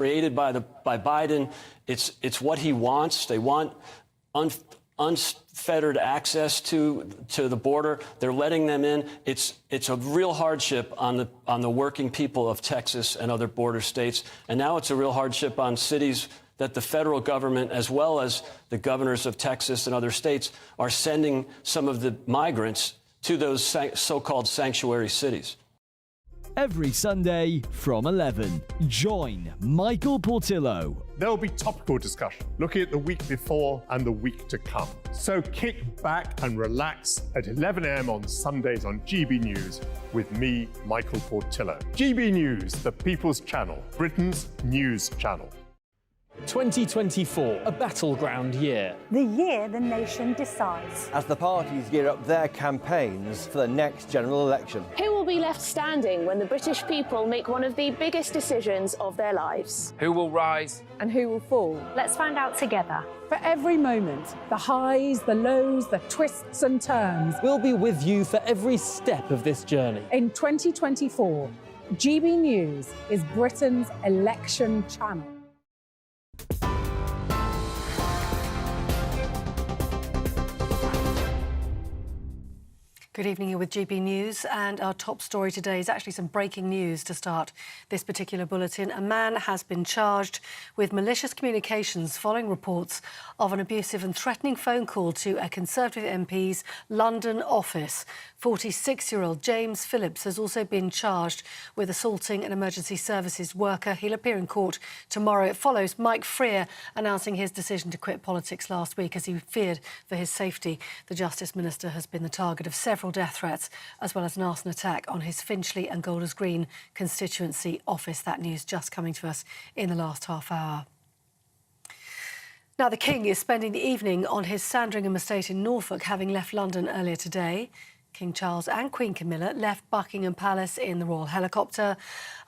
created by Biden. It's what he wants. They want unfettered access to the border. They're letting them in. It's a real hardship on the working people of Texas and other border states. And now it's a real hardship on cities that the federal government, as well as the governors of Texas and other states, are sending some of the migrants to those so-called sanctuary cities. Every Sunday from 11, join Michael Portillo. There will be topical discussion, looking at the week before and the week to come. So kick back and relax at 11 a.m. on Sundays on GB News with me, Michael Portillo. GB News, the People's Channel, Britain's news channel. 2024, a battleground year. The year the nation decides. As the parties gear up their campaigns for the next general election. Who will be left standing when the British people make one of the biggest decisions of their lives? Who will rise? And who will fall? Let's find out together. For every moment, the highs, the lows, the twists and turns. We'll be with you for every step of this journey. In 2024, GB News is Britain's election channel. Good evening, you're with GB News, and our top story today is actually some breaking news to start this particular bulletin. A man has been charged with malicious communications following reports of an abusive and threatening phone call to a Conservative MP's London office. 46-year-old James Phillips has also been charged with assaulting an emergency services worker. He'll appear in court tomorrow. It follows Mike Freer announcing his decision to quit politics last week as he feared for his safety. The Justice Minister has been the target of several death threats, as well as an arson attack on his Finchley and Golders Green constituency office. That news just coming to us in the last half hour. Now, the King is spending the evening on his Sandringham estate in Norfolk, having left London earlier today. King Charles and Queen Camilla left Buckingham Palace in the royal helicopter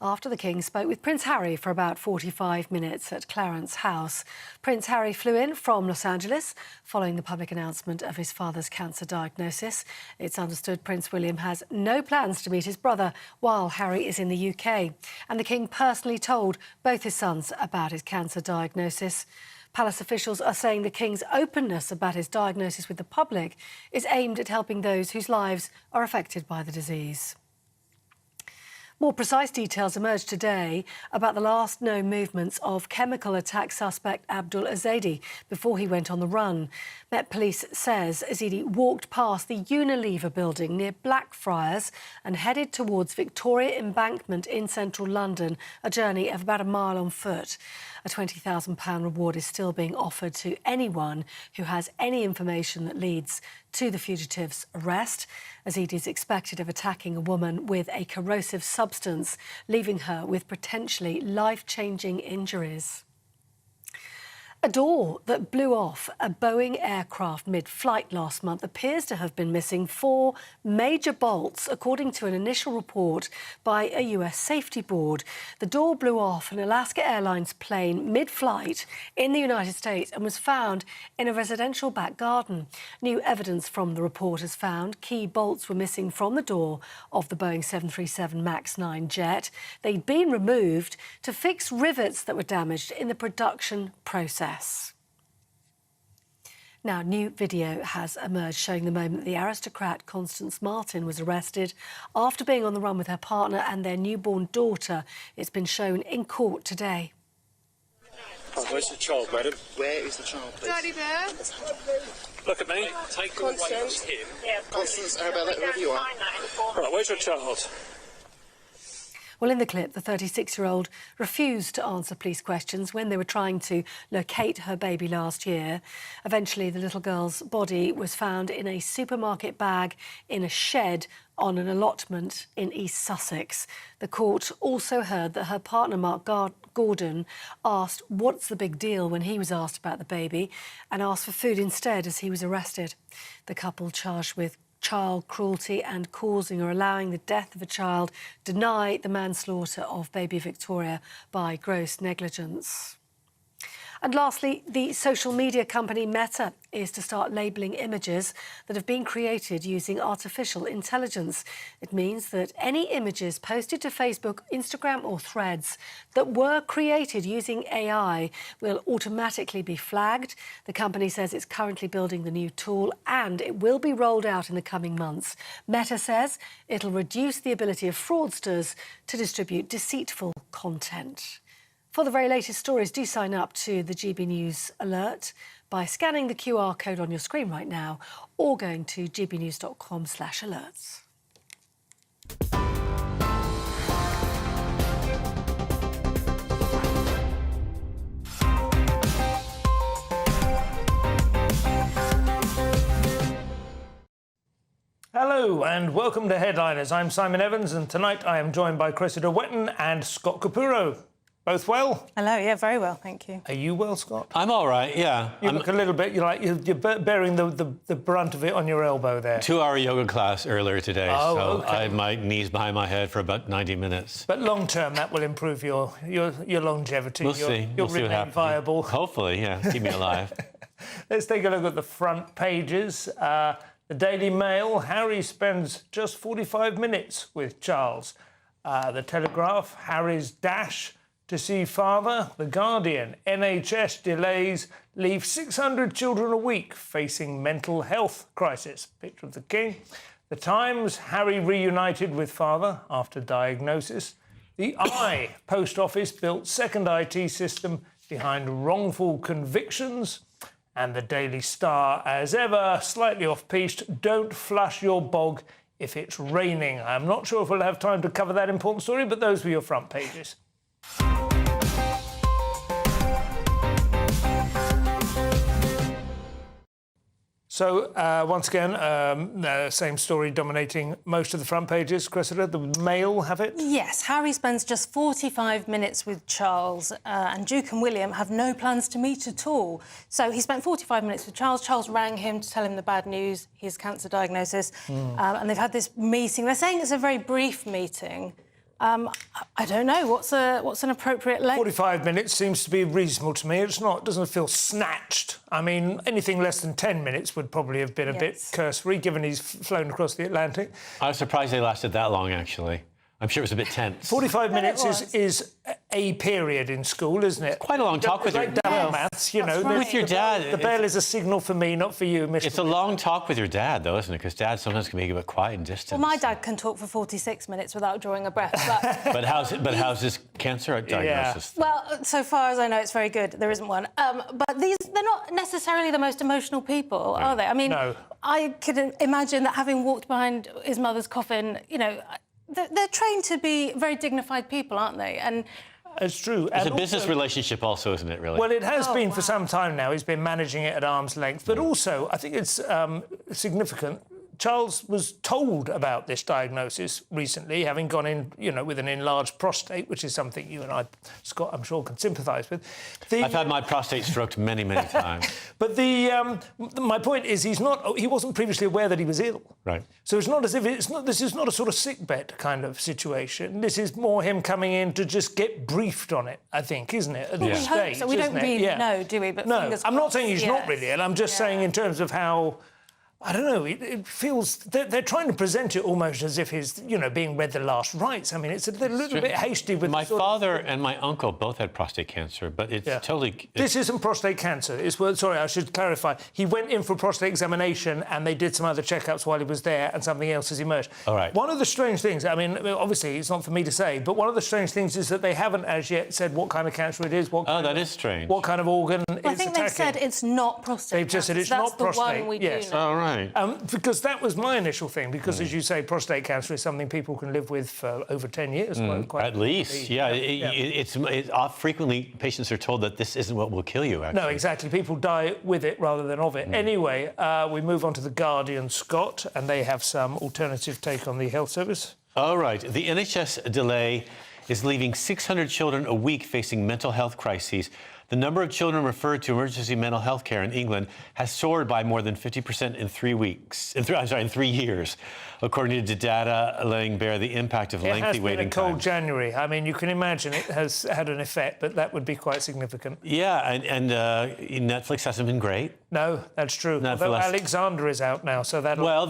after the King spoke with Prince Harry for about 45 minutes at Clarence House. Prince Harry flew in from Los Angeles following the public announcement of his father's cancer diagnosis. It's understood Prince William has no plans to meet his brother while Harry is in the UK. And the King personally told both his sons about his cancer diagnosis. Palace officials are saying the King's openness about his diagnosis with the public is aimed at helping those whose lives are affected by the disease. More precise details emerged today about the last known movements of chemical attack suspect Abdul Azadi before he went on the run. Met Police says Azadi walked past the Unilever building near Blackfriars and headed towards Victoria Embankment in central London, a journey of about a mile on foot. A £20,000 reward is still being offered to anyone who has any information that leads to the fugitive's arrest. Azadi is expected of attacking a woman with a corrosive substance, leaving her with potentially life-changing injuries. A door that blew off a Boeing aircraft mid-flight last month appears to have been missing 4 major bolts, according to an initial report by a US safety board. The door blew off an Alaska Airlines plane mid-flight in the United States and was found in a residential back garden. New evidence from the report has found key bolts were missing from the door of the Boeing 737 MAX 9 jet. They'd been removed to fix rivets that were damaged in the production process. Now, new video has emerged showing the moment the aristocrat Constance Martin was arrested after being on the run with her partner and their newborn daughter. It's been shown in court today. Oh, where's the child, madam? Where is the child, please? Daddy bear. Look at me. Take her away from him. Constance, Arabella, wherever you are. Right, where's your child? Well, in the clip, the 36-year-old refused to answer police questions when they were trying to locate her baby last year. Eventually, the little girl's body was found in a supermarket bag in a shed on an allotment in East Sussex. The court also heard that her partner, Mark Gordon, asked what's the big deal when he was asked about the baby and asked for food instead as he was arrested. The couple charged with child cruelty and causing or allowing the death of a child deny the manslaughter of baby Victoria by gross negligence. And lastly, the social media company Meta is to start labelling images that have been created using artificial intelligence. It means that any images posted to Facebook, Instagram or Threads that were created using AI will automatically be flagged. The company says it's currently building the new tool and it will be rolled out in the coming months. Meta says it'll reduce the ability of fraudsters to distribute deceitful content. For the very latest stories, do sign up to the GB News alert by scanning the QR code on your screen right now or going to gbnews.com/alerts. Hello and welcome to Headliners. I'm Simon Evans and tonight I am joined by Cressida Wetton and Scott Capurro. Both well? Hello, yeah, very well, thank you. Are you well, Scott? I'm all right, yeah. You look a little bit, you're bearing the brunt of it on your elbow there. 2-hour yoga class earlier today, so okay. I had my knees behind my head for about 90 minutes. But long term, that will improve your longevity. We'll see. You'll see what remain happens. viable. Hopefully, yeah. Keep me alive. Let's take a look at the front pages. The Daily Mail, Harry spends just 45 minutes with Charles. The Telegraph, Harry's dash to see father. The Guardian, NHS delays leave 600 children a week facing mental health crisis. Picture of the King. The Times, Harry reunited with father after diagnosis. The Eye, Post Office built second IT system behind wrongful convictions. And the Daily Star, as ever, slightly off-piste, don't flush your bog if it's raining. I'm not sure if we'll have time to cover that important story, but those were your front pages. So, once again, same story dominating most of the front pages. Cressida, the Mail have it? Yes, Harry spends just 45 minutes with Charles and Duke and William have no plans to meet at all. So he spent 45 minutes with Charles. Charles rang him to tell him the bad news, his cancer diagnosis, and they've had this meeting. They're saying it's a very brief meeting. I don't know. What's an appropriate length? 45 minutes seems to be reasonable to me. It doesn't feel snatched. I mean, anything less than 10 minutes would probably have been a bit cursory, given he's flown across the Atlantic. I was surprised they lasted that long, actually. I'm sure it was a bit tense. 45 minutes is a period in school, isn't it? Quite a long talk with your dad. Maths, you know. Right. With your dad. The bell is a signal for me, not for you, Mr. It's a long talk with your dad, though, isn't it? Because dad sometimes can be a bit quiet and distant. Well, my dad can talk for 46 minutes without drawing a breath. But how's his cancer diagnosis? Yeah. Well, so far as I know, it's very good. There isn't one. But they're not necessarily the most emotional people, are they? I mean, I could imagine that having walked behind his mother's coffin, you know, they're trained to be very dignified people, aren't they? And it's true. It's a business relationship also, isn't it, really? Well, it has been for some time now. He's been managing it at arm's length. But also, I think it's significant, Charles was told about this diagnosis recently, having gone in, you know, with an enlarged prostate, which is something you and I, Scott, I'm sure, can sympathise with. I've had my prostate stroked many, many times. But my point is, he wasn't previously aware that he was ill. Right. So it's not as if this is not a sort of sickbed kind of situation. This is more him coming in to just get briefed on it, I think, isn't it? At this stage, so we don't really know, do we? But no, I'm not saying he's not really ill. I'm just saying in terms of how. I don't know, it feels... They're trying to present it almost as if he's, you know, being read the last rites. I mean, it's a little bit hasty with... My father and my uncle both had prostate cancer, but it's totally... This isn't prostate cancer. Sorry, I should clarify. He went in for a prostate examination and they did some other checkups while he was there and something else has emerged. All right. One of the strange things, I mean, obviously, it's not for me to say, but one of the strange things is that they haven't as yet said what kind of cancer it is, that is strange. What kind of organ it's attacking. I think they've said it's not prostate They've just said it's cancer. not prostate. That's the one we do know. Oh, right. Because that was my initial thing, because, as you say, prostate cancer is something people can live with for over 10 years. Quite at least, It's frequently patients are told that this isn't what will kill you, actually. No, exactly. People die with it rather than of it. Anyway, we move on to The Guardian, Scott, and they have some alternative take on the health service. All right. The NHS delay is leaving 600 children a week facing mental health crises. the number of children referred to emergency mental health care in England has soared by more than 50% in 3 years, according to data laying bare the impact of lengthy waiting times. It has been a cold times. January. I mean, you can imagine it has had an effect, but that would be quite significant. Yeah, and Netflix hasn't been great. No, that's true. Although Alexander is out now, so that'll... Well,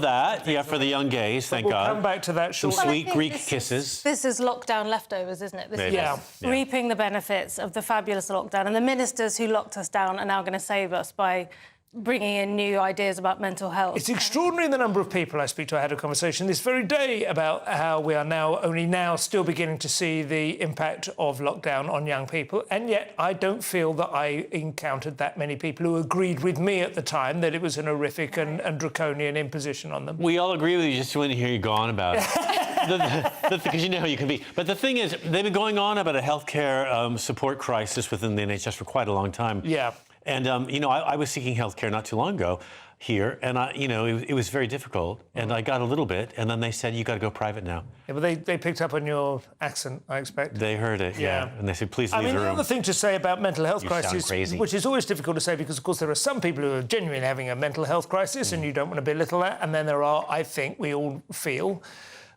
for the young gays, thank God. We'll come back to that shortly. Some sweet Greek kisses. This is lockdown leftovers, isn't it? This Maybe. is reaping the benefits of the fabulous lockdown. And the ministers who locked us down are now going to save us by bringing in new ideas about mental health. It's extraordinary the number of people I speak to. I had a conversation this very day about how we are only now still beginning to see the impact of lockdown on young people, and yet I don't feel that I encountered that many people who agreed with me at the time that it was an horrific and draconian imposition on them. We all agree with you, just want to hear you go on about it. Because you know how you can be. But the thing is, they've been going on about a healthcare support crisis within the NHS for quite a long time. Yeah. And, I was seeking healthcare not too long ago here, and, it was very difficult, and I got a little bit, and then they said, you got to go private now. Yeah, but they picked up on your accent, I expect. They heard it, yeah. And they said, please leave the room. The other thing to say about mental health crisis, crazy. which is always difficult to say because, of course, there are some people who are genuinely having a mental health crisis and you don't want to belittle that, and then there are, I think, we all feel,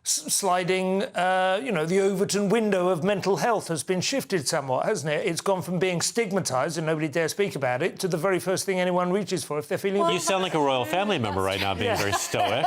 sliding, the Overton window of mental health has been shifted somewhat, hasn't it? It's gone from being stigmatised and nobody dare speak about it to the very first thing anyone reaches for if they're feeling... You sound like a royal family member right now, being very stoic.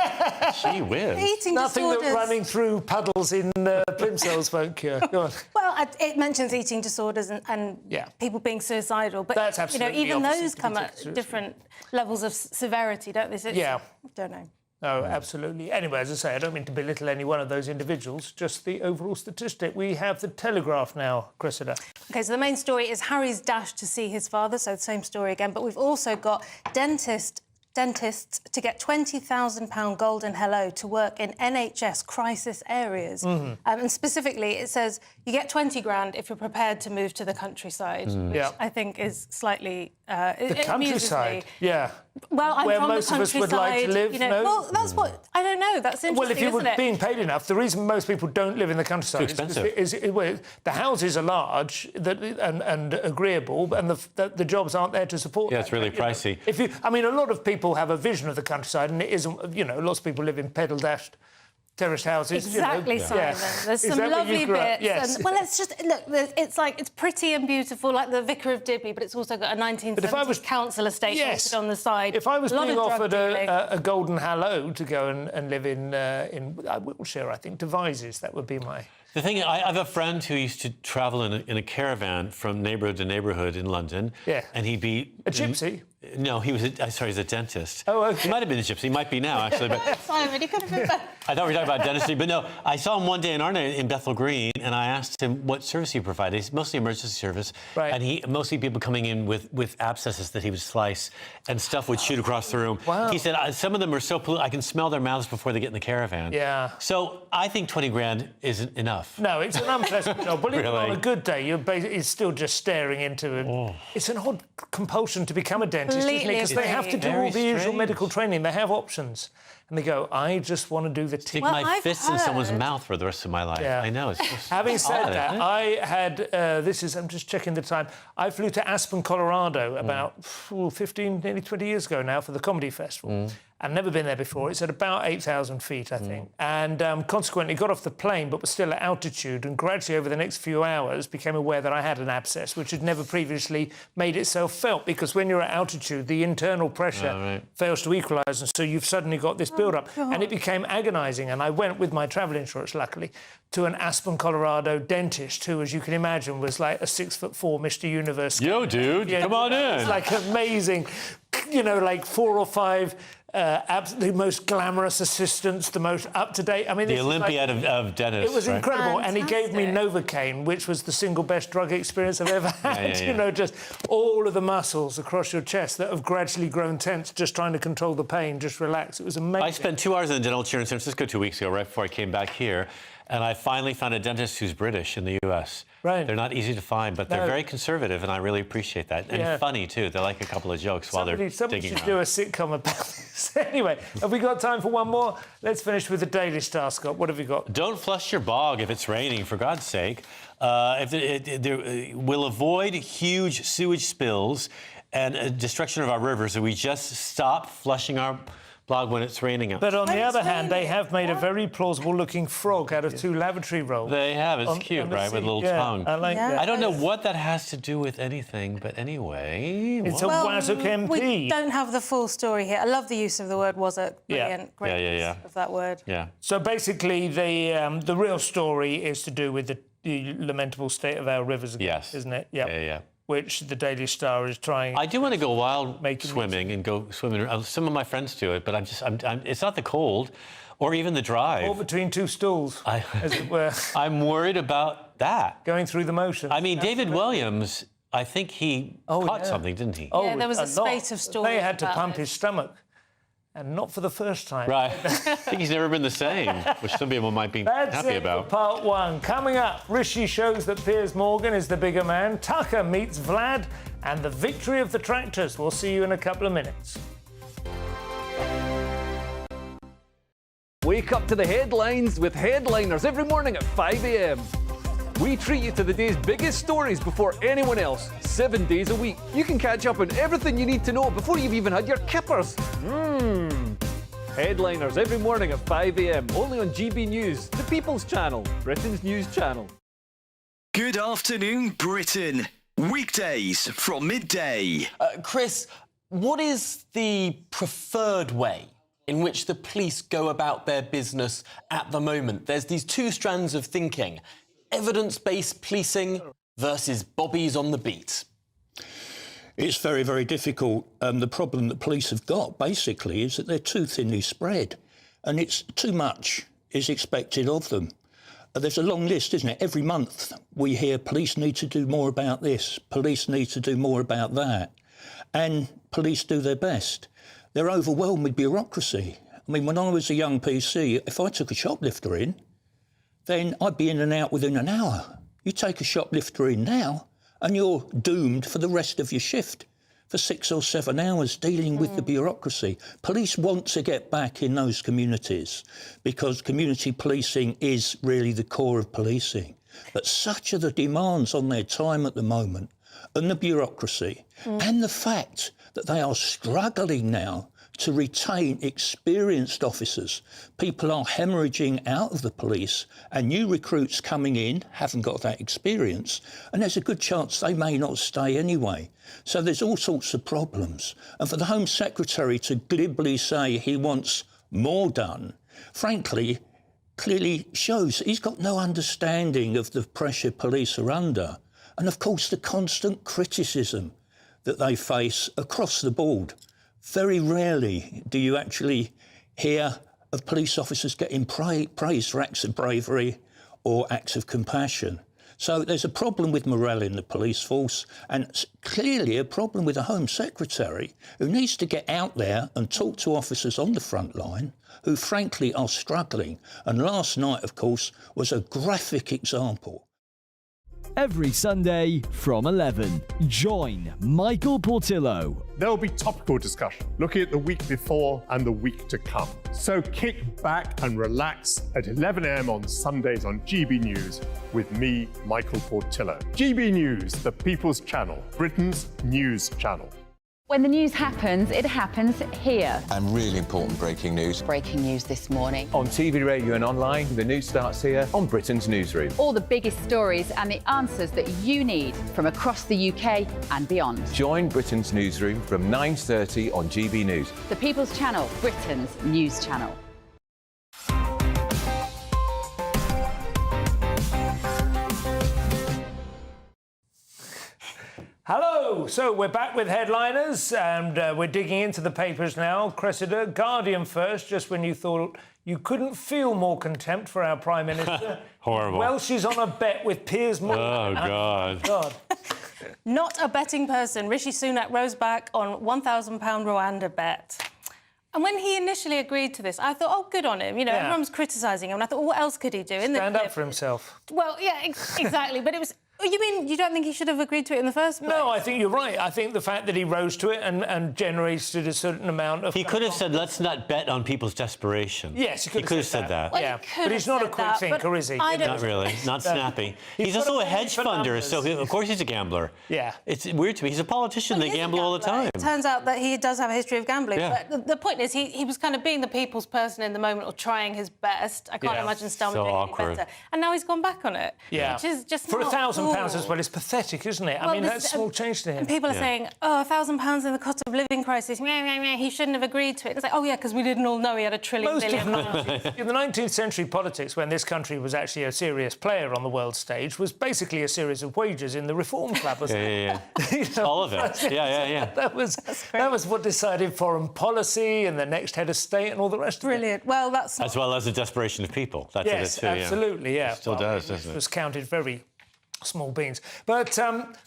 Gee whiz. Eating Nothing disorders. that running through puddles in Plimsolls won't cure. Go on. Well, it mentions eating disorders and people being suicidal, but that's absolutely even those come at different levels of severity, don't they? I don't know. No, absolutely. Anyway, as I say, I don't mean to belittle any one of those individuals, just the overall statistic. We have the Telegraph now, Cressida. OK, so the main story is Harry's dash to see his father, so the same story again, but we've also got dentists to get £20,000 golden hello to work in NHS crisis areas. And specifically, it says you get 20 grand if you're prepared to move to the countryside, which I think is slightly... the countryside, yeah. Well, I'm where from most the of us would like to live, no? Well, that's what... I don't know, that's interesting, Well, if you were it? being paid enough, the reason most people don't live in the countryside is the houses are large and agreeable, and the jobs aren't there to support it's really pricey. A lot of people have a vision of the countryside, and it isn't, lots of people live in pedal-dashed terraced houses. Exactly, Simon. There's some lovely bits. Yes. And, well, let's just look. It's pretty and beautiful, like the Vicar of Dibley, but it's also got a 1970s council estate on the side. If I was being offered a golden hello to go and live in Wiltshire, I think, Devizes, that would be my... The thing, I have a friend who used to travel in a caravan from neighbourhood to neighbourhood in London. Yeah. And he'd be... A gypsy? No, he's a dentist. Oh, OK. He might have been a gypsy. He might be now, actually. But Simon, he could have been better. I thought we were talking about dentistry, but no. I saw him one day in Arna in Bethnal Green, and I asked him what service he provided. He's mostly emergency service. Right. And mostly people coming in with abscesses that he would slice, and stuff would shoot across the room. Wow. He said, some of them are so polluted, I can smell their mouths before they get in the caravan. Yeah. So I think 20 grand isn't enough. No, it's an unpleasant job. But even Really? on a good day, it's still just staring into it. It's an odd compulsion to become a dentist, isn't it? Because they have to do all the usual medical training. They have options. And they go, I just want to do the teeth. Stick my fists in someone's mouth for the rest of my life. Yeah. I know. It's just Having said odd, that, isn't it? I had... I'm just checking the time. I flew to Aspen, Colorado about 15, nearly 20 years ago now for the Comedy Festival. I'd never been there before. It's at about 8,000 feet, I think. And consequently got off the plane, but was still at altitude, and gradually over the next few hours became aware that I had an abscess, which had never previously made itself felt, because when you're at altitude, the internal pressure fails to equalise, and so you've suddenly got this build-up. And it became agonising, and I went with my travel insurance, luckily, to an Aspen, Colorado dentist who, as you can imagine, was like a 6'4" Mr. Universe. Yo, dude, come on in. It's like amazing, like 4 or 5... the most glamorous assistants, the most up-to-date... I mean, the Olympiad of dentists. It was incredible, and he gave me Novocaine, which was the single best drug experience I've ever had. Just all of the muscles across your chest that have gradually grown tense, just trying to control the pain, just relax. It was amazing. I spent 2 hours in the dental chair in San Francisco 2 weeks ago, right before I came back here. And I finally found a dentist who's British in the US. Right. They're not easy to find, but they're very conservative, and I really appreciate that. And funny, too. They like a couple of jokes while they're Somebody digging should do a sitcom about this. Anyway, have we got time for one more? Let's finish with the Daily Star, Scott. What have you got? Don't flush your bog if it's raining, for God's sake. We'll avoid huge sewage spills and destruction of our rivers if we just stop flushing our bog when it's raining. But on the other hand, they have made a very plausible-looking frog out of 2 lavatory rolls. They have. It's cute, right, with a little tongue. I like that. I don't know what that has to do with anything, but anyway... It's a Wazzock MP. We don't have the full story here. I love the use of the word Wazzock. Brilliant. Great use of that word. Yeah. So basically, the real story is to do with the lamentable state of our rivers again, isn't it? Yeah. Which the Daily Star is trying. I do want to go wild swimming and go swimming. Some of my friends do it, but it's not the cold or even the drive. Or between 2 stools, as it were. I'm worried about that. Going through the motions. I mean, David Williams, I think he caught something, didn't he? Yeah, there was a spate of stories. They had to about pump it. his stomach. And not for the first time. Right. I think he's never been the same, which some people might be happy about. For part 1. Coming up, Rishi shows that Piers Morgan is the bigger man, Tucker meets Vlad, and the victory of the tractors. We'll see you in a couple of minutes. Wake up to the headlines with Headliners every morning at 5 a.m. We treat you to the day's biggest stories before anyone else, 7 days a week. You can catch up on everything you need to know before you've even had your kippers. Headliners every morning at 5 a.m. only on GB News, the People's Channel, Britain's news channel. Good afternoon, Britain. Weekdays from midday. Chris, what is the preferred way in which the police go about their business at the moment? There's these 2 strands of thinking. Evidence-based policing versus bobbies on the beat. It's very, very difficult. The problem that police have got, basically, is that they're too thinly spread, and it's too much is expected of them. There's a long list, isn't it? Every month we hear police need to do more about this, police need to do more about that, and police do their best. They're overwhelmed with bureaucracy. I mean, when I was a young PC, if I took a shoplifter in, then I'd be in and out within an hour. You take a shoplifter in now, and you're doomed for the rest of your shift for 6 or 7 hours dealing with the bureaucracy. Police want to get back in those communities because community policing is really the core of policing. But such are the demands on their time at the moment, and the bureaucracy, and the fact that they are struggling now to retain experienced officers. People are hemorrhaging out of the police, and new recruits coming in haven't got that experience, and there's a good chance they may not stay anyway. So there's all sorts of problems. And for the Home Secretary to glibly say he wants more done, frankly, clearly shows he's got no understanding of the pressure police are under, and of course the constant criticism that they face across the board. Very rarely do you actually hear of police officers getting praised for acts of bravery or acts of compassion. So there's a problem with morale in the police force, and clearly a problem with the Home Secretary, who needs to get out there and talk to officers on the front line who frankly are struggling. And last night, of course, was a graphic example. Every Sunday from 11, join Michael Portillo. There will be topical discussion, looking at the week before and the week to come. So kick back and relax at 11 a.m. on Sundays on GB News with me, Michael Portillo. GB News, the People's Channel, Britain's news channel. When the news happens, it happens here. And really important breaking news. Breaking news this morning. On TV, radio and online, the news starts here on Britain's Newsroom. All the biggest stories and the answers that you need from across the UK and beyond. Join Britain's Newsroom from 9:30 on GB News. The People's Channel, Britain's news channel. Hello! So we're back with headliners, and we're digging into the papers now. Cressida, Guardian first, just when you thought you couldn't feel more contempt for our Prime Minister. Horrible. Welsh is on a bet with Piers Morgan. Oh, God. God. Not a betting person. Rishi Sunak rose back on £1,000 Rwanda bet. And when he initially agreed to this, I thought, oh, good on him. You know, everyone's criticising him. And I thought, well, what else could he do? Stand up for himself. Well, yeah, exactly. But it was... You mean you don't think he should have agreed to it in the first place? No, I think you're right. I think the fact that he rose to it and generated a certain amount of... He could have said, let's not bet on people's desperation. Yes, he could have said that. Well, yeah, but he's not a quick thinker, is he? Not really. Not snappy. He's also a hedge funder, so of course he's a gambler. Yeah. It's weird to me. He's a politician. They gamble all the time. It turns out that he does have a history of gambling. Yeah. But the point is, he was kind of being the people's person in the moment or trying his best. I can't imagine Starmer doing any better. And now he's gone back on it. Yeah. Which is just for not £1,000 cool. as well, it's pathetic, isn't it? I mean, that's small change to him. And people are saying, oh, £1,000 in the cost of living crisis, he shouldn't have agreed to it. It's like, oh, yeah, because we didn't all know he had £1 trillion. In the 19th century politics, when this country was actually a serious player on the world stage, was basically a series of wages in the Reform Club, wasn't it? You know, all of it. Yeah. That was what decided foreign policy and the next head of state and all the rest of it. Brilliant. Well, that's... As well as the desperation of people. That yes, did it too, absolutely, yeah. It still does, doesn't it? It was counted very small beans. But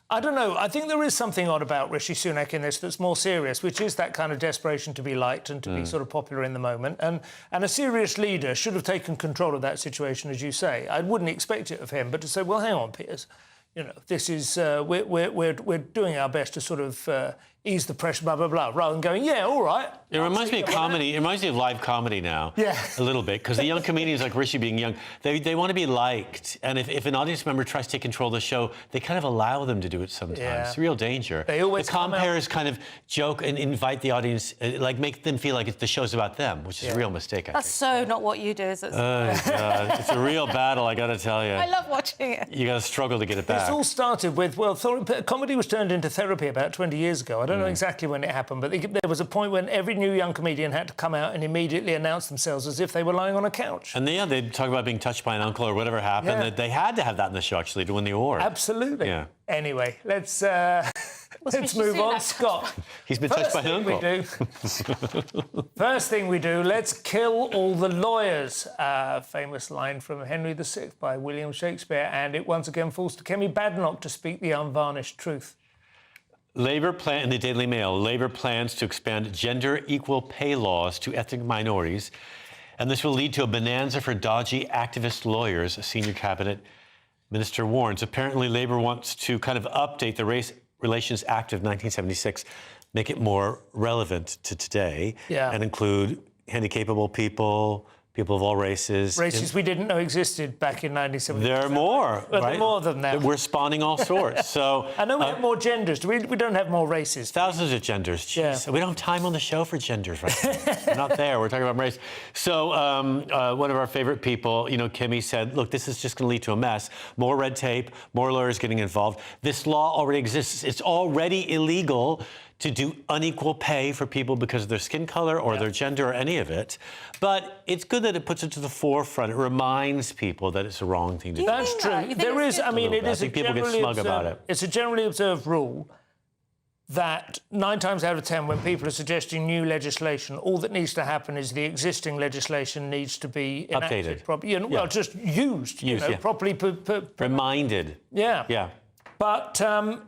I don't know. I think there is something odd about Rishi Sunak in this that's more serious, which is that kind of desperation to be liked and to be sort of popular in the moment. And a serious leader should have taken control of that situation, as you say. I wouldn't expect it of him, but to say, well, hang on, Piers, you know, this is we're doing our best to sort of ease the pressure, blah, blah, blah, rather than going, yeah, all right. It reminds me of comedy. It reminds me of live comedy now. Yeah. A little bit, because the young comedians like Rishi being young, they want to be liked. And if an audience member tries to take control of the show, they kind of allow them to do it sometimes. Yeah. It's a real danger. They always the compares kind of joke and invite the audience, like make them feel like the show's about them, which is a real mistake, I That's so not what you do, is it? God. It's a real battle, I got to tell you. I love watching it. You got to struggle to get it back. This all started with, well, comedy was turned into therapy about 20 years ago. I don't know exactly when it happened, but there was a point when every new young comedian had to come out and immediately announce themselves as if they were lying on a couch. And they'd talk about being touched by an uncle or whatever happened. Yeah. They had to have that in the show, actually, to win the award. Absolutely. Yeah. Anyway, let's move on. Scott. He's been touched by an uncle. First thing we do, let's kill all the lawyers. Famous line from Henry VI by William Shakespeare. And it once again falls to Kemi Badenoch to speak the unvarnished truth. In the Daily Mail, Labour plans to expand gender-equal pay laws to ethnic minorities, and this will lead to a bonanza for dodgy activist lawyers, a senior cabinet minister warns. Apparently, Labour wants to kind of update the Race Relations Act of 1976, make it more relevant to today, and include handicapable people, people of all races. Races we didn't know existed back in 1977. There are more, But right? there are more than that. We're spawning all sorts. So I know we have more genders. We don't have more races. Thousands of genders. Jeez. We don't have time on the show for genders right now. We're not there. We're talking about race. So one of our favorite people, Kimmy said, look, this is just going to lead to a mess. More red tape, more lawyers getting involved. This law already exists. It's already illegal to do unequal pay for people because of their skin color or their gender or any of it. But it's good that it puts it to the forefront. It reminds people that it's a wrong thing to do. That's true. There is, I mean, it is a people get smug about it. It's a generally observed rule that 9 times out of 10, when people are suggesting new legislation, all that needs to happen is the existing legislation needs to be enacted properly. Well, just used properly. Reminded. Yeah. But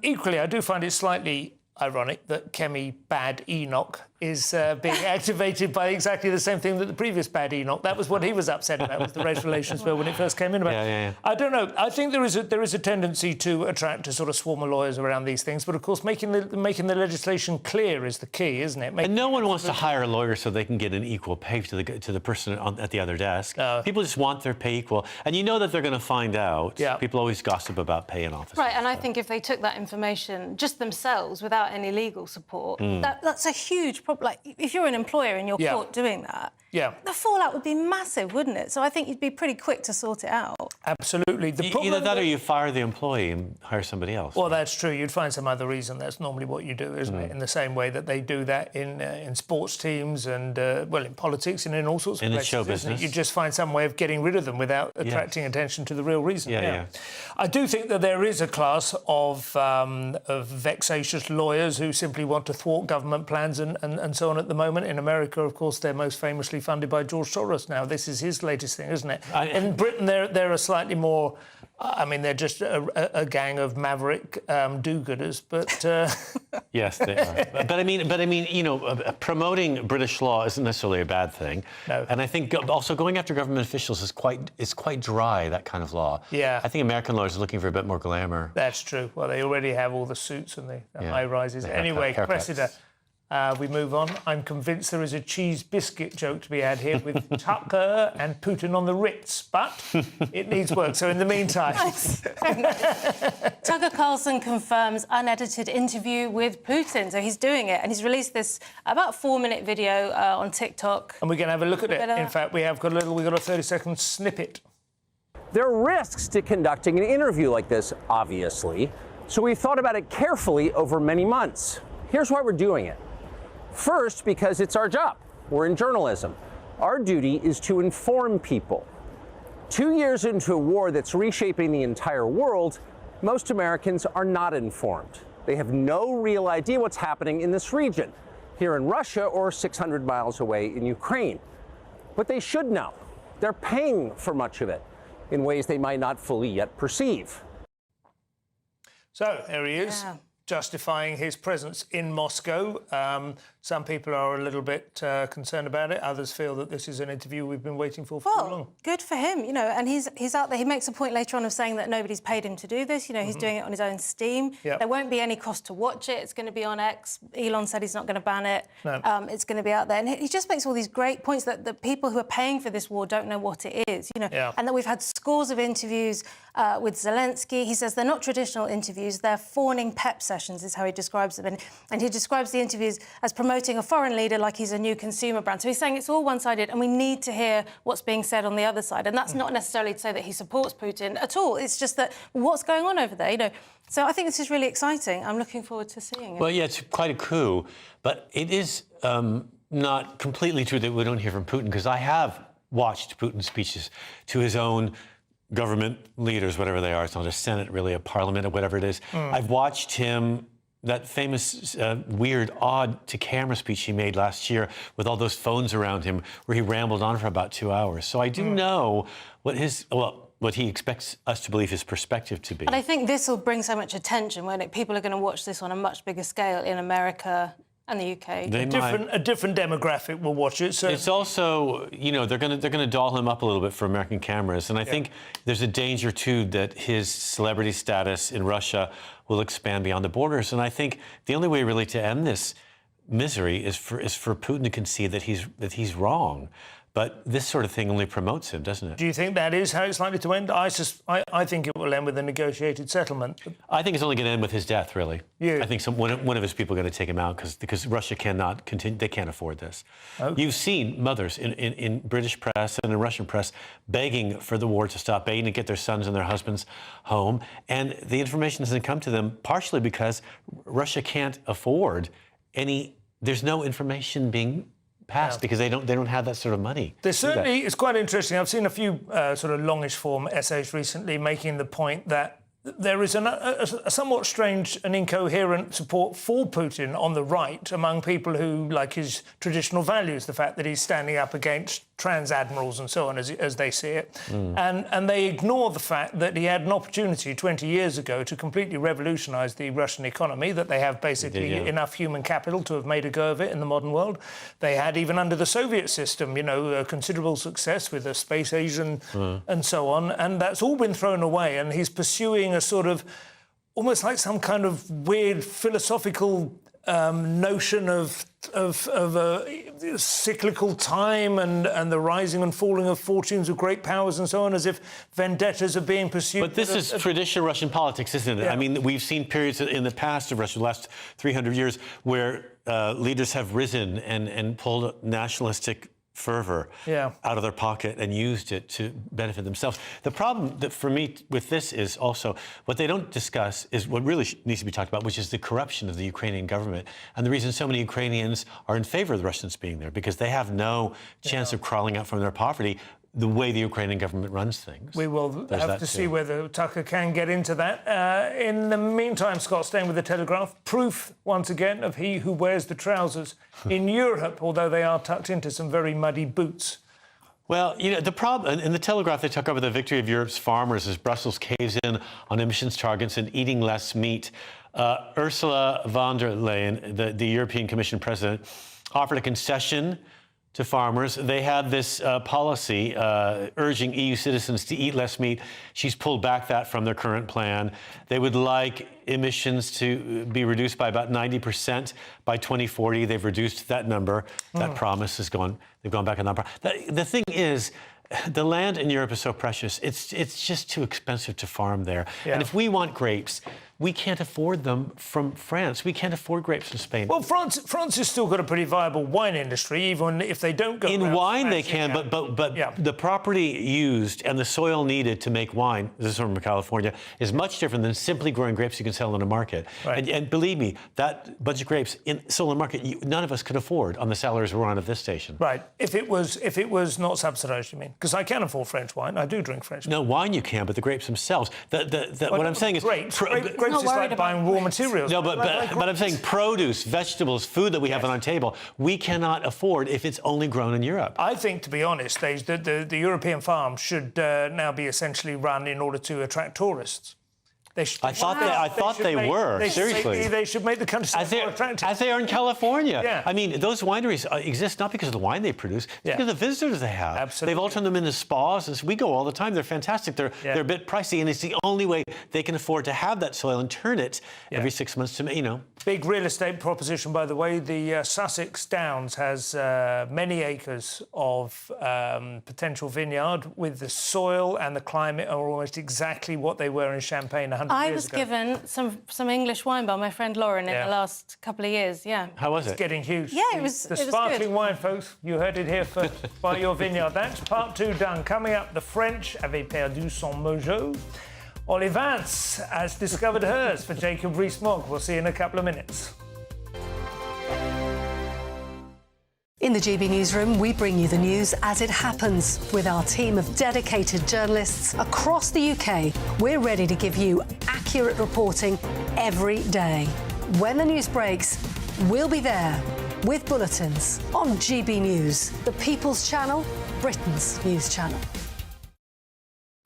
equally, I do find it slightly ironic that Kemi Bad Enoch is being activated by exactly the same thing that the previous Bad Enoch. That was what he was upset about with the race relations bill when it first came in. I don't know. I think there is a tendency to attract a sort of swarm of lawyers around these things, but of course making the legislation clear is the key, isn't it? And no one wants to hire a lawyer so they can get an equal pay to the person at the other desk. People just want their pay equal, and you know that they're going to find out. People always gossip about pay in office. Right, and I think if they took that information just themselves without any legal support, that's a huge problem. Like, if you're an employer and you're caught doing that, the fallout would be massive, wouldn't it? So I think you'd be pretty quick to sort it out. Absolutely. Either that or you fire the employee and hire somebody else. Well, that's true. You'd find some other reason. That's normally what you do, isn't it? In the same way that they do that in sports teams and, in politics and in all sorts of places. In show business. You just find some way of getting rid of them without attracting attention to the real reason. I do think that there is a class of vexatious lawyers who simply want to thwart government plans and so on at the moment. In America, of course, they're most famously funded by George Soros now. This is his latest thing, isn't it? In Britain, they're a slightly more I mean, they're just a gang of maverick do-gooders, but yes, they are. But I mean, you know, promoting British law isn't necessarily a bad thing. No. And I think also going after government officials is quite dry. That kind of law. Yeah. I think American lawyers are looking for a bit more glamour. That's true. Well, they already have all the suits and the high rises. Anyway, haircuts. Cressida. We move on. I'm convinced there is a cheese biscuit joke to be had here with Tucker and Putin on the Ritz, but it needs work. So in the meantime... Tucker Carlson confirms unedited interview with Putin. So he's doing it, and he's released this about 4-minute video on TikTok. And we're going to have a look at it. In fact, we've got a 30-second snippet. There are risks to conducting an interview like this, obviously. So we've thought about it carefully over many months. Here's why we're doing it. First, because it's our job. We're in journalism. Our duty is to inform people. 2 years into a war that's reshaping the entire world, most Americans are not informed. They have no real idea what's happening in this region, here in Russia or 600 miles away in Ukraine. But they should know. They're paying for much of it in ways they might not fully yet perceive. So there he is. Yeah. Justifying his presence in Moscow. Some people are a little bit concerned about it. Others feel that this is an interview we've been waiting for too long. Good for him, you know, and he's out there. He makes a point later on of saying that nobody's paid him to do this. You know, he's doing it on his own steam. Yep. There won't be any cost to watch it. It's going to be on X. Elon said he's not going to ban it. No. It's going to be out there. And he just makes all these great points that the people who are paying for this war don't know what it is, you know, and that we've had scores of interviews with Zelensky. He says they're not traditional interviews. They're fawning pep sessions is how he describes them. And he describes the interviews as promoting a foreign leader like he's a new consumer brand. So he's saying it's all one-sided and we need to hear what's being said on the other side. And that's not necessarily to say that he supports Putin at all. It's just that what's going on over there, you know. So I think this is really exciting. I'm looking forward to seeing it. Well, yeah, it's quite a coup, but it is not completely true that we don't hear from Putin, because I have watched Putin's speeches to his own government leaders, whatever they are. It's not a Senate, really, a parliament or whatever it is. I've watched him, that famous, weird, odd-to-camera speech he made last year with all those phones around him, where he rambled on for about 2 hours. So I do know what what he expects us to believe his perspective to be. But I think this will bring so much attention when people are going to watch this on a much bigger scale in America and the UK. A different demographic will watch it. So it's also, you know, they're going to doll him up a little bit for American cameras, and I think there's a danger too that his celebrity status in Russia will expand beyond the borders. And I think the only way really to end this misery is for Putin to concede that he's wrong. But this sort of thing only promotes him, doesn't it? do you think that is how it's likely to end? I think it will end with a negotiated settlement. I think it's only going to end with his death, really. Yeah. I think one of his people are going to take him out because Russia cannot continue. They can't afford this. Okay. You've seen mothers in British press and in Russian press begging for the war to stop, begging to get their sons and their husbands home. And the information doesn't come to them partially because Russia can't afford any. There's no information being passed because they don't have that sort of money. There's certainly, it's quite interesting. I've seen a few sort of longish form essays recently making the point that there is a somewhat strange and incoherent support for Putin on the right among people who like his traditional values, the fact that he's standing up against trans admirals and so on, as they see it. And they ignore the fact that he had an opportunity 20 years ago to completely revolutionise the Russian economy, that they have basically enough human capital to have made a go of it in the modern world. They had, even under the Soviet system, you know, considerable success with the space age and so on. And that's all been thrown away. And he's pursuing a sort of, almost like some kind of weird philosophical notion of cyclical time and the rising and falling of fortunes of great powers and so on, as if vendettas are being pursued. But this is traditional Russian politics, isn't it? Yeah. I mean, we've seen periods in the past of Russia, the last 300 years, where leaders have risen and pulled nationalistic fervor out of their pocket and used it to benefit themselves. The problem that for me with this is also what they don't discuss is what really needs to be talked about, which is the corruption of the Ukrainian government. And the reason so many Ukrainians are in favor of the Russians being there, because they have no chance of crawling out from their poverty the way the Ukrainian government runs things. We will have to see whether Tucker can get into that. In the meantime, Scott, staying with the Telegraph, proof, once again, of he who wears the trousers in Europe, although they are tucked into some very muddy boots. Well, you know, the problem in the Telegraph, they talk about the victory of Europe's farmers as Brussels caves in on emissions targets and eating less meat. Ursula von der Leyen, the European Commission president, offered a concession to farmers. They had this policy urging EU citizens to eat less meat. She's pulled back that from their current plan. They would like emissions to be reduced by about 90% by 2040. They've reduced that number. That promise is gone. They've gone back on that. The thing is, the land in Europe is so precious. It's just too expensive to farm there. Yeah. And if we want grapes, we can't afford them from France. We can't afford grapes from Spain. Well, France has still got a pretty viable wine industry, even if they don't go in wine they can, but the property used and the soil needed to make wine, this is from California, is much different than simply growing grapes you can sell in a market. Right. And believe me, that bunch of grapes sold in a market, none of us could afford on the salaries we're on at this station. Right. If it was not subsidised, you mean? Because I can afford French wine. I do drink French wine. No, wine you can, but the grapes themselves. What I'm saying is... Grapes is like buying raw materials. No, but I'm saying produce, vegetables, food that we have on our table, we cannot afford if it's only grown in Europe. I think, to be honest, the European farms should now be essentially run in order to attract tourists. I thought they were. Seriously. They should make the countryside more attractive. As they are in California. Yeah. I mean, those wineries exist not because of the wine they produce, it's because of the visitors they have. Absolutely. They've all turned them into spas. And we go all the time. They're fantastic. They're a bit pricey, and it's the only way they can afford to have that soil and turn it every 6 months to, you know. Big real estate proposition, by the way. The Sussex Downs has many acres of potential vineyard with the soil and the climate are almost exactly what they were in Champagne 100 I years was ago. given some English wine by my friend Lauren in the last couple of years, How was it? It's getting huge. Yeah, it was The good. sparkling wine, folks. You heard it here first by your vineyard. That's part 2 done. Coming up, the French avaient perdu son mojo. Ollie Vance has discovered hers for Jacob Rees-Mogg. We'll see you in a couple of minutes. In the GB Newsroom, we bring you the news as it happens. With our team of dedicated journalists across the UK, we're ready to give you accurate reporting every day. When the news breaks, we'll be there with bulletins on GB News, the People's Channel, Britain's news channel.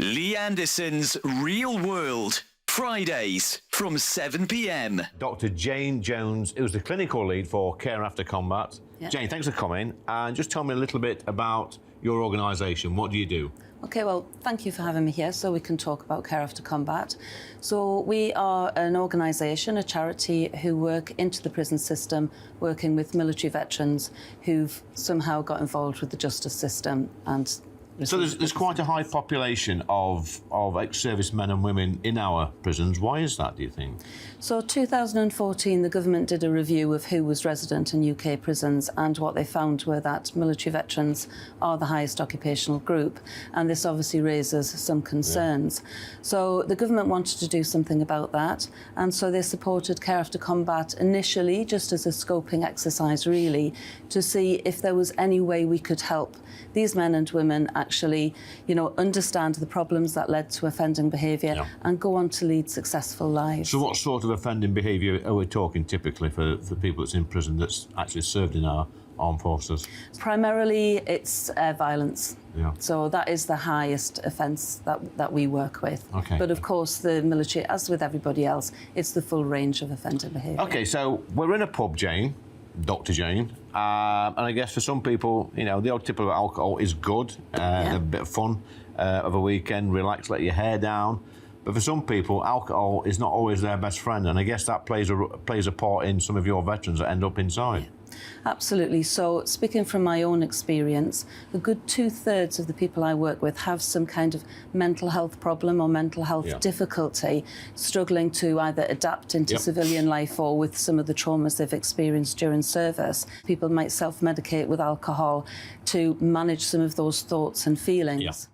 Lee Anderson's Real World, Fridays from 7 p.m. Dr. Jane Jones, who's the clinical lead for Care After Combat. Yeah. Jane, thanks for coming. And just tell me a little bit about your organisation. What do you do? OK, well, thank you for having me here so we can talk about Care After Combat. So we are an organisation, a charity, who work into the prison system, working with military veterans who've somehow got involved with the justice system and... So there's quite a high population of ex-servicemen and women in our prisons. Why is that, do you think? So 2014, the government did a review of who was resident in UK prisons, and what they found were that military veterans are the highest occupational group, and this obviously raises some concerns. Yeah. So the government wanted to do something about that, and so they supported Care After Combat initially just as a scoping exercise, really, to see if there was any way we could help these men and women actually, you know, understand the problems that led to offending behaviour and go on to lead successful lives. So what sort of offending behaviour are we talking typically for people that's in prison that's actually served in our armed forces? Primarily, it's violence. Yeah. So that is the highest offence that we work with. Okay. But of course, the military, as with everybody else, it's the full range of offending behaviour. OK, so we're in a pub, Jane, Dr. Jane, and I guess for some people, you know, the odd tip of alcohol is good, a bit of fun of a weekend, relax, let your hair down. But for some people, alcohol is not always their best friend, and I guess that plays a part in some of your veterans that end up inside. Yeah. Absolutely. So, speaking from my own experience, a good 2/3 of the people I work with have some kind of mental health problem or mental health difficulty, struggling to either adapt into civilian life or with some of the traumas they've experienced during service. People might self-medicate with alcohol to manage some of those thoughts and feelings.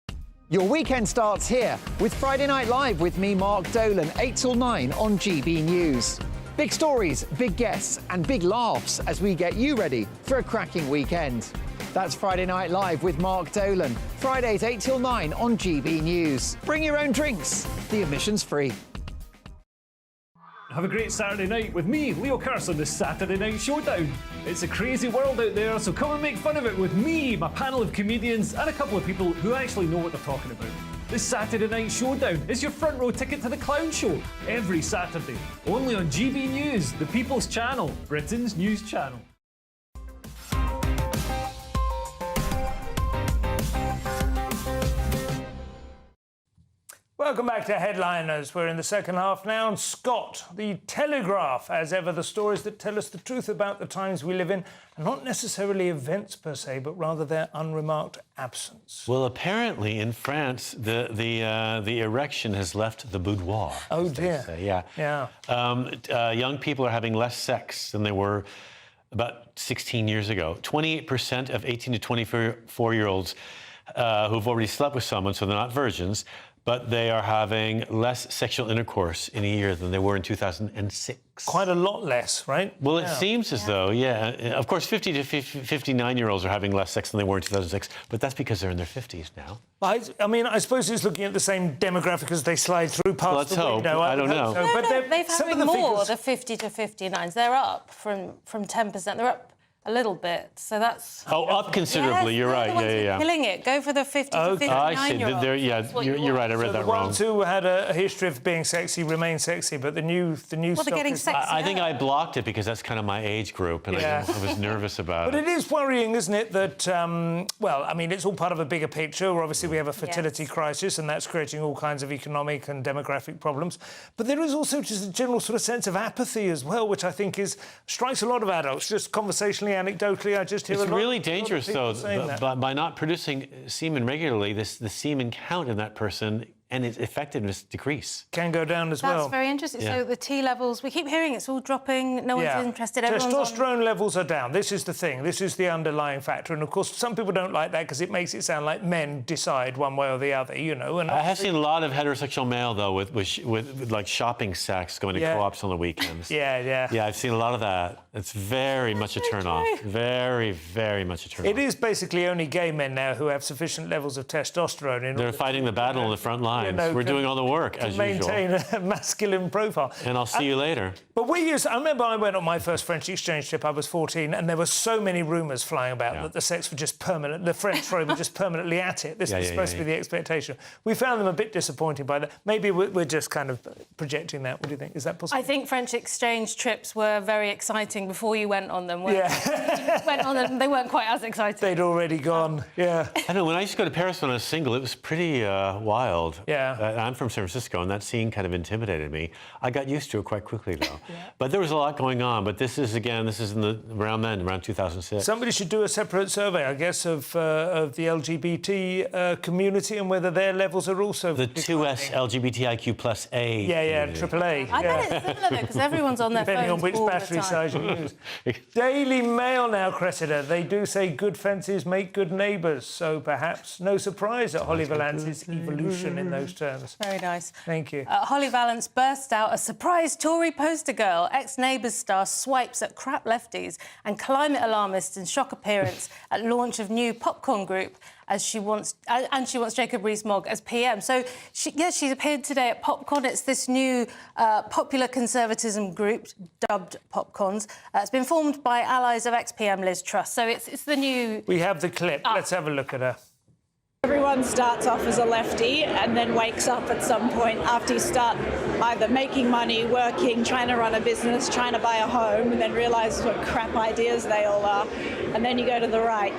Yeah. Your weekend starts here with Friday Night Live with me, Mark Dolan, 8 till 9 on GB News. Big stories, big guests and big laughs as we get you ready for a cracking weekend. That's Friday Night Live with Mark Dolan. Fridays 8 till 9 on GB News. Bring your own drinks. The admission's free. Have a great Saturday night with me, Leo Curse, on the Saturday Night Showdown. It's a crazy world out there, so come and make fun of it with me, my panel of comedians, and a couple of people who actually know what they're talking about. This Saturday Night Showdown is your front row ticket to the clown show every Saturday, only on GB News, the People's Channel, Britain's news channel. Welcome back to Headliners. We're in the second half now. And Scott, the Telegraph, as ever, the stories that tell us the truth about the times we live in, and not necessarily events per se, but rather their unremarked absence. Well, apparently in France, the erection has left the boudoir. Oh dear. Yeah. Young people are having less sex than they were about 16 years ago. 28% of 18 to 24-year-olds who've already slept with someone, so they're not virgins, but they are having less sexual intercourse in a year than they were in 2006. Quite a lot less, right? Well, it seems as though, Of course, 50 to 59-year-olds are having less sex than they were in 2006, but that's because they're in their 50s now. I mean, I suppose it's looking at the same demographic as they slide through past the window. I don't know. So. But they've having more, the 50 to 59s. They're up from 10%. They're up a little bit, so that's... Oh, up considerably, yes, you're right, yeah. Killing it. Go for the 50 to 59-year-olds. I see, you're right, I read that wrong. The ones who had a history of being sexy remain sexy, but the new well, they're getting sexy. I think I blocked it because that's kind of my age group, and I was nervous about it. But it is worrying, isn't it, that, well, I mean, it's all part of a bigger picture. Obviously, we have a fertility crisis, and that's creating all kinds of economic and demographic problems. But there is also just a general sort of sense of apathy as well, which I think strikes a lot of adults, just conversationally, anecdotally. It's really dangerous, though, by not producing semen regularly, the semen count in that person and its effectiveness decrease. Can go down as well. That's very interesting. So the T levels, we keep hearing it's all dropping, no one's interested. Testosterone levels are down. This is the thing. This is the underlying factor. And, of course, some people don't like that because it makes it sound like men decide one way or the other, you know. And I have seen a lot of heterosexual male, though, with like shopping sex going to co-ops on the weekends. Yeah, I've seen a lot of that. It's very much a turn-off. Very, very much a turn-off. It is basically only gay men now who have sufficient levels of testosterone. They're fighting the battle on the front line. We're doing all the work, as usual. Maintain a masculine profile. And I'll see you later. But I remember I went on my first French exchange trip. I was 14, and there were so many rumours flying about that the sex were just permanent. The French, were just permanently at it. This was supposed to be the expectation. We found them a bit disappointing by that. Maybe we're just kind of projecting that. What do you think? Is that possible? I think French exchange trips were very exciting before you went on them. When you went on them, they weren't quite as exciting. They'd already gone. I know. When I used to go to Paris when I was single, it was pretty wild. I'm from San Francisco, and that scene kind of intimidated me. I got used to it quite quickly, though. But there was a lot going on. But this is around 2006. Somebody should do a separate survey, I guess, of the LGBT community and whether their levels are also the 2S LGBTIQ plus A. Triple A. I bet it's similar though, because everyone's on their depending phones on which all battery the time. size you use. Daily Mail now, Cressida. They do say good fences make good neighbours, so perhaps no surprise at Holly Valance's evolution in those terms. Very nice. Thank you. Holly Valance burst out a surprise Tory poster girl. Ex-Neighbours star swipes at crap lefties and climate alarmists in shock appearance at launch of new popcorn group as she wants Jacob Rees-Mogg as PM. So she's appeared today at Popcorn. It's this new popular conservatism group dubbed Popcorns. It's been formed by allies of ex-PM Liz Truss. So it's the new. We have the clip. Let's have a look at her. Everyone starts off as a lefty and then wakes up at some point after you start either making money, working, trying to run a business, trying to buy a home, and then realise what crap ideas they all are. And then you go to the right.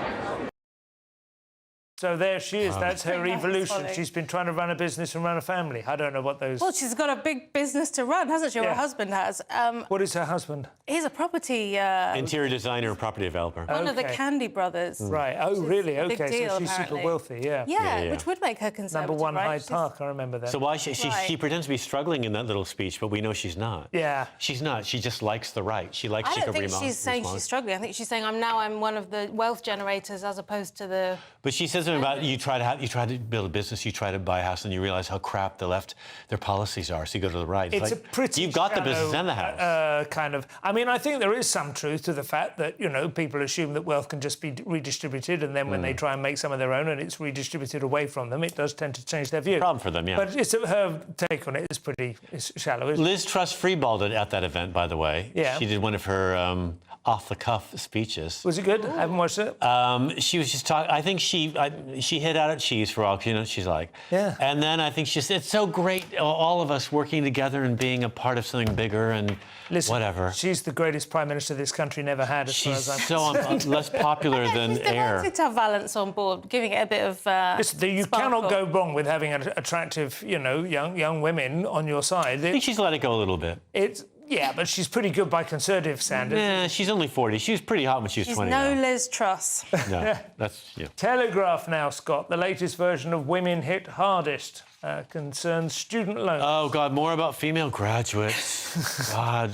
So there she is. That's her evolution. She's been trying to run a business and run a family. I don't know what those... Well, she's got a big business to run, hasn't she? Or her husband has. What is her husband? He's a property... interior designer and property developer. One of the Candy brothers. Right. Oh, really? Big OK, deal, so she's apparently. super wealthy, Yeah, which would make her conservative, #1 right? Hyde Park, I remember that. So why she pretends to be struggling in that little speech, but we know she's not. Yeah. She's not. She just likes the right. She likes I Jacob don't think Rees-Mogg. she's saying she's struggling. I think she's saying I'm one of the wealth generators as opposed to the... But she says in something about you try to build a business, you try to buy a house, and you realize how crap their policies are. So you go to the right. It's like, a pretty you've got the business and the house. Kind of. I mean, I think there is some truth to the fact that people assume that wealth can just be redistributed, and then when they try and make some of their own and it's redistributed away from them, it does tend to change their view. Problem for them, yeah. But her take on it is pretty shallow. Liz Truss freeballed at that event, by the way. Yeah. She did one of her off-the-cuff speeches. Was it good? I haven't watched it. She was just talking. I think she hit out at cheese for all, she's like. Yeah. And then I think she said, it's so great, all of us working together and being a part of something bigger and whatever. She's the greatest Prime Minister this country never had, as far as I'm concerned. So less popular than They air. wanted to have Valence on board, giving it a bit of Listen, you cannot go wrong with having attractive, young women on your side. I think she's let it go a little bit. Yeah, but she's pretty good by Conservative standards. Yeah, she's only 40. She was pretty hot when she was 20. No Liz Truss. No, that's, yeah. Telegraph now, Scott. The latest version of Women Hit Hardest concerns student loans. Oh, God, more about female graduates. God.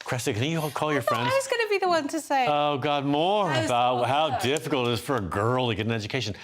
Cressida, can you call your friends? I was going to be the one to say. Oh, God, more about how difficult it is for a girl to get an education.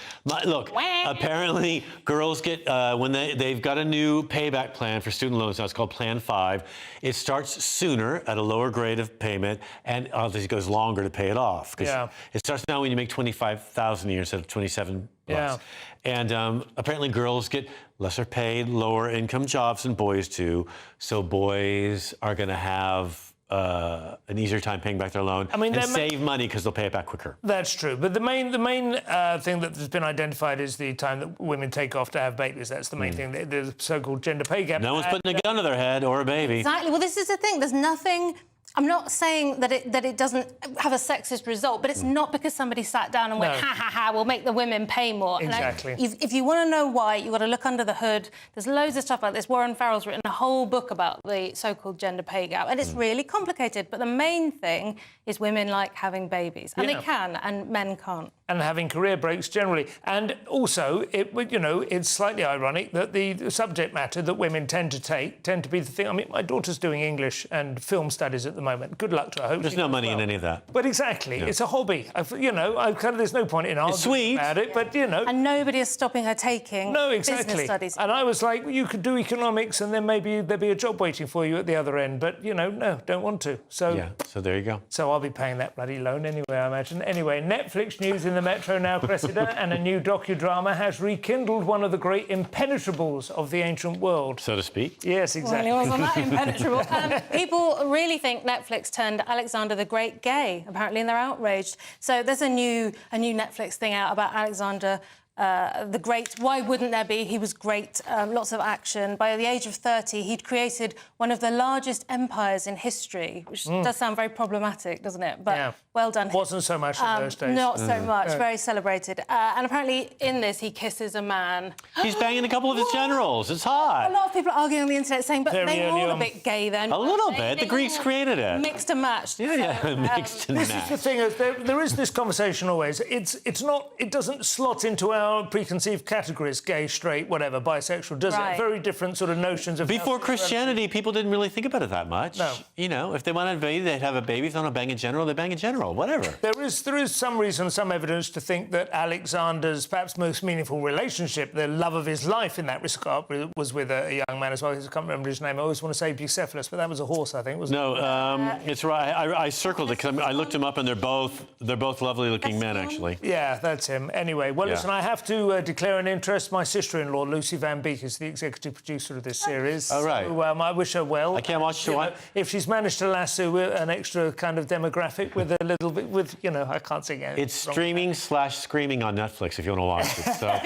Look, apparently girls get, when they've got a new payback plan for student loans now, it's called Plan 5. It starts sooner at a lower grade of payment, and obviously it goes longer to pay it off. Yeah. It starts now when you make $25,000 a year instead of $27,000. Yeah. And apparently girls get lesser paid, lower income jobs than boys do. So boys are going to have an easier time paying back their loan and save money because they'll pay it back quicker. That's true. But the main thing that's been identified is the time that women take off to have babies. That's the main thing, the so-called gender pay gap. No one's putting a gun to their head or a baby. Exactly. Well, this is the thing. There's nothing... I'm not saying that it doesn't have a sexist result, but it's not because somebody sat down and went, ha, ha, ha, we'll make the women pay more. Exactly. And if you want to know why, you've got to look under the hood. There's loads of stuff like this. Warren Farrell's written a whole book about the so-called gender pay gap, and it's really complicated. But the main thing is women like having babies, and they can, and men can't. And having career breaks generally. And also, it's slightly ironic that the subject matter that women tend to be the thing. I mean, my daughter's doing English and film studies at the moment. Good luck to her. I hope There's no money in any of that. But exactly, it's a hobby. there's no point in arguing about it, but, And nobody is stopping her taking business studies. And I was like, you could do economics and then maybe there'd be a job waiting for you at the other end. But, no, don't want to. So, yeah, so there you go. So I'll be paying that bloody loan anyway, I imagine. Anyway, Netflix news in the Metro now, Cressida, and a new docudrama has rekindled one of the great impenetrables of the ancient world. So to speak? Yes, exactly. Well, it wasn't that impenetrable. People really think Netflix turned Alexander the Great gay, apparently, and they're outraged. So there's a new Netflix thing out about Alexander the Great. Why wouldn't there be? He was great, lots of action. By the age of 30, he'd created one of the largest empires in history, which does sound very problematic, doesn't it? But well done. Wasn't so much in those days. Not so much. Very celebrated. And apparently, in this, he kisses a man. He's banging a couple of his generals. It's hot. A lot of people are arguing on the internet saying, but they were all a bit gay then. A little bit. The Greeks created it. Mixed and matched. Yeah, mixed and matched. This is the thing, there is this conversation always. It doesn't slot into our preconceived categories, gay, straight, whatever, bisexual, does it? Very different sort of notions of... Before Christianity, people didn't really think about it that much. No. If they wanted a baby, they'd have a baby. If they want to bang a general, they bang a general, whatever. There is some reason, some evidence to think that Alexander's perhaps most meaningful relationship, the love of his life in that regard, was with a young man as well. I can't remember his name. I always want to say Bucephalus, but that was a horse, I think, wasn't it? No, it's right. I circled it because I looked him up, and they're both lovely-looking men, actually. Yeah, that's him. Anyway, well, listen, I have to declare an interest. My sister-in-law, Lucy Van Beek, is the executive producer of this series. Oh, right. So, I wish her well. I can't watch it. If she's managed to lasso an extra kind of demographic with a little bit, I can't say it. It's streaming/screaming on Netflix if you want to watch it. So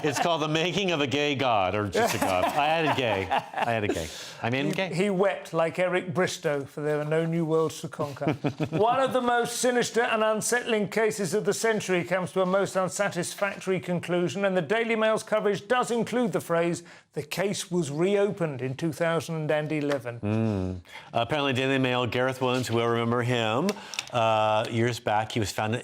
it's called The Making of a Gay God, or just a God. I added gay. I made gay. He wept like Eric Bristow, for there are no new worlds to conquer. One of the most sinister and unsettling cases of the century comes to a most unsatisfactory conclusion, and the Daily Mail's coverage does include the phrase, the case was reopened in 2011. Apparently, Daily Mail, Gareth Williams, we'll remember him. Years back, he was found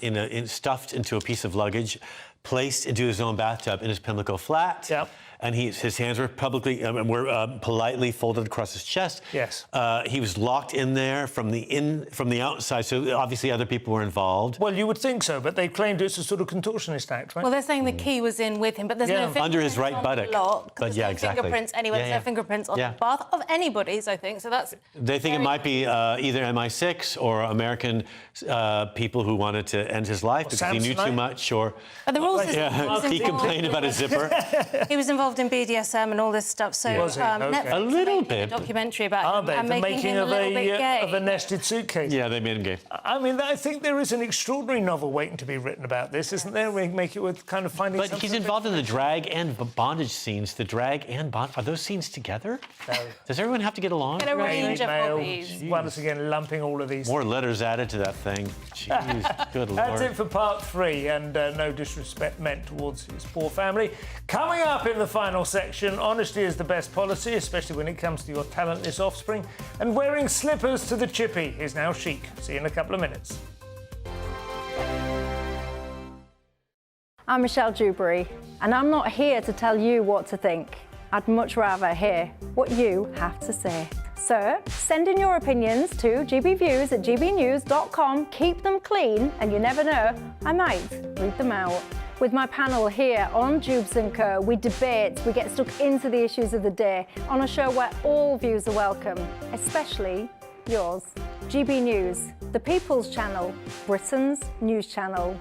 stuffed into a piece of luggage, placed into his own bathtub in his Pimlico flat. Yep. and his hands were politely folded across his chest. Yes. He was locked in there from the outside, so obviously other people were involved. Well, you would think so, but they claimed it's a sort of contortionist act, right? Well, they're saying the key was in with him, but there's no fingerprints under his right on buttock. the lock, But there's yeah, no exactly. fingerprints anywhere. There's no fingerprints on the bath of anybody's, I think. So that's. They think it might be either MI6 or American people who wanted to end his life because he knew too much, or the rules he complained about his zipper. He was involved in BDSM and all this stuff. So Netflix a little is making bit. A documentary about him and the making making him of a little bit gay. of a nested suitcase. Yeah, they made him gay. I mean, I think there is an extraordinary novel waiting to be written about this, isn't there? We make it with kind of finding. But he's involved in the drag and bondage scenes. The drag and bondage, are those scenes together? No. Does everyone have to get along? Get a range of hobbies. Once again, lumping all of these. More letters added to that thing. Jeez, good Lord. That's it for part 3, and no disrespect meant towards his poor family. Coming up in the final section, honesty is the best policy, especially when it comes to your talentless offspring, and wearing slippers to the chippy is now chic. See you in a couple of minutes. I'm Michelle Dewberry, and I'm not here to tell you what to think. I'd much rather hear what you have to say. So, send in your opinions to gbviews@gbnews.com. Keep them clean, and you never know, I might read them out. With my panel here on Jubes & Co, we debate, we get stuck into the issues of the day on a show where all views are welcome, especially yours. GB News, the People's Channel, Britain's news channel.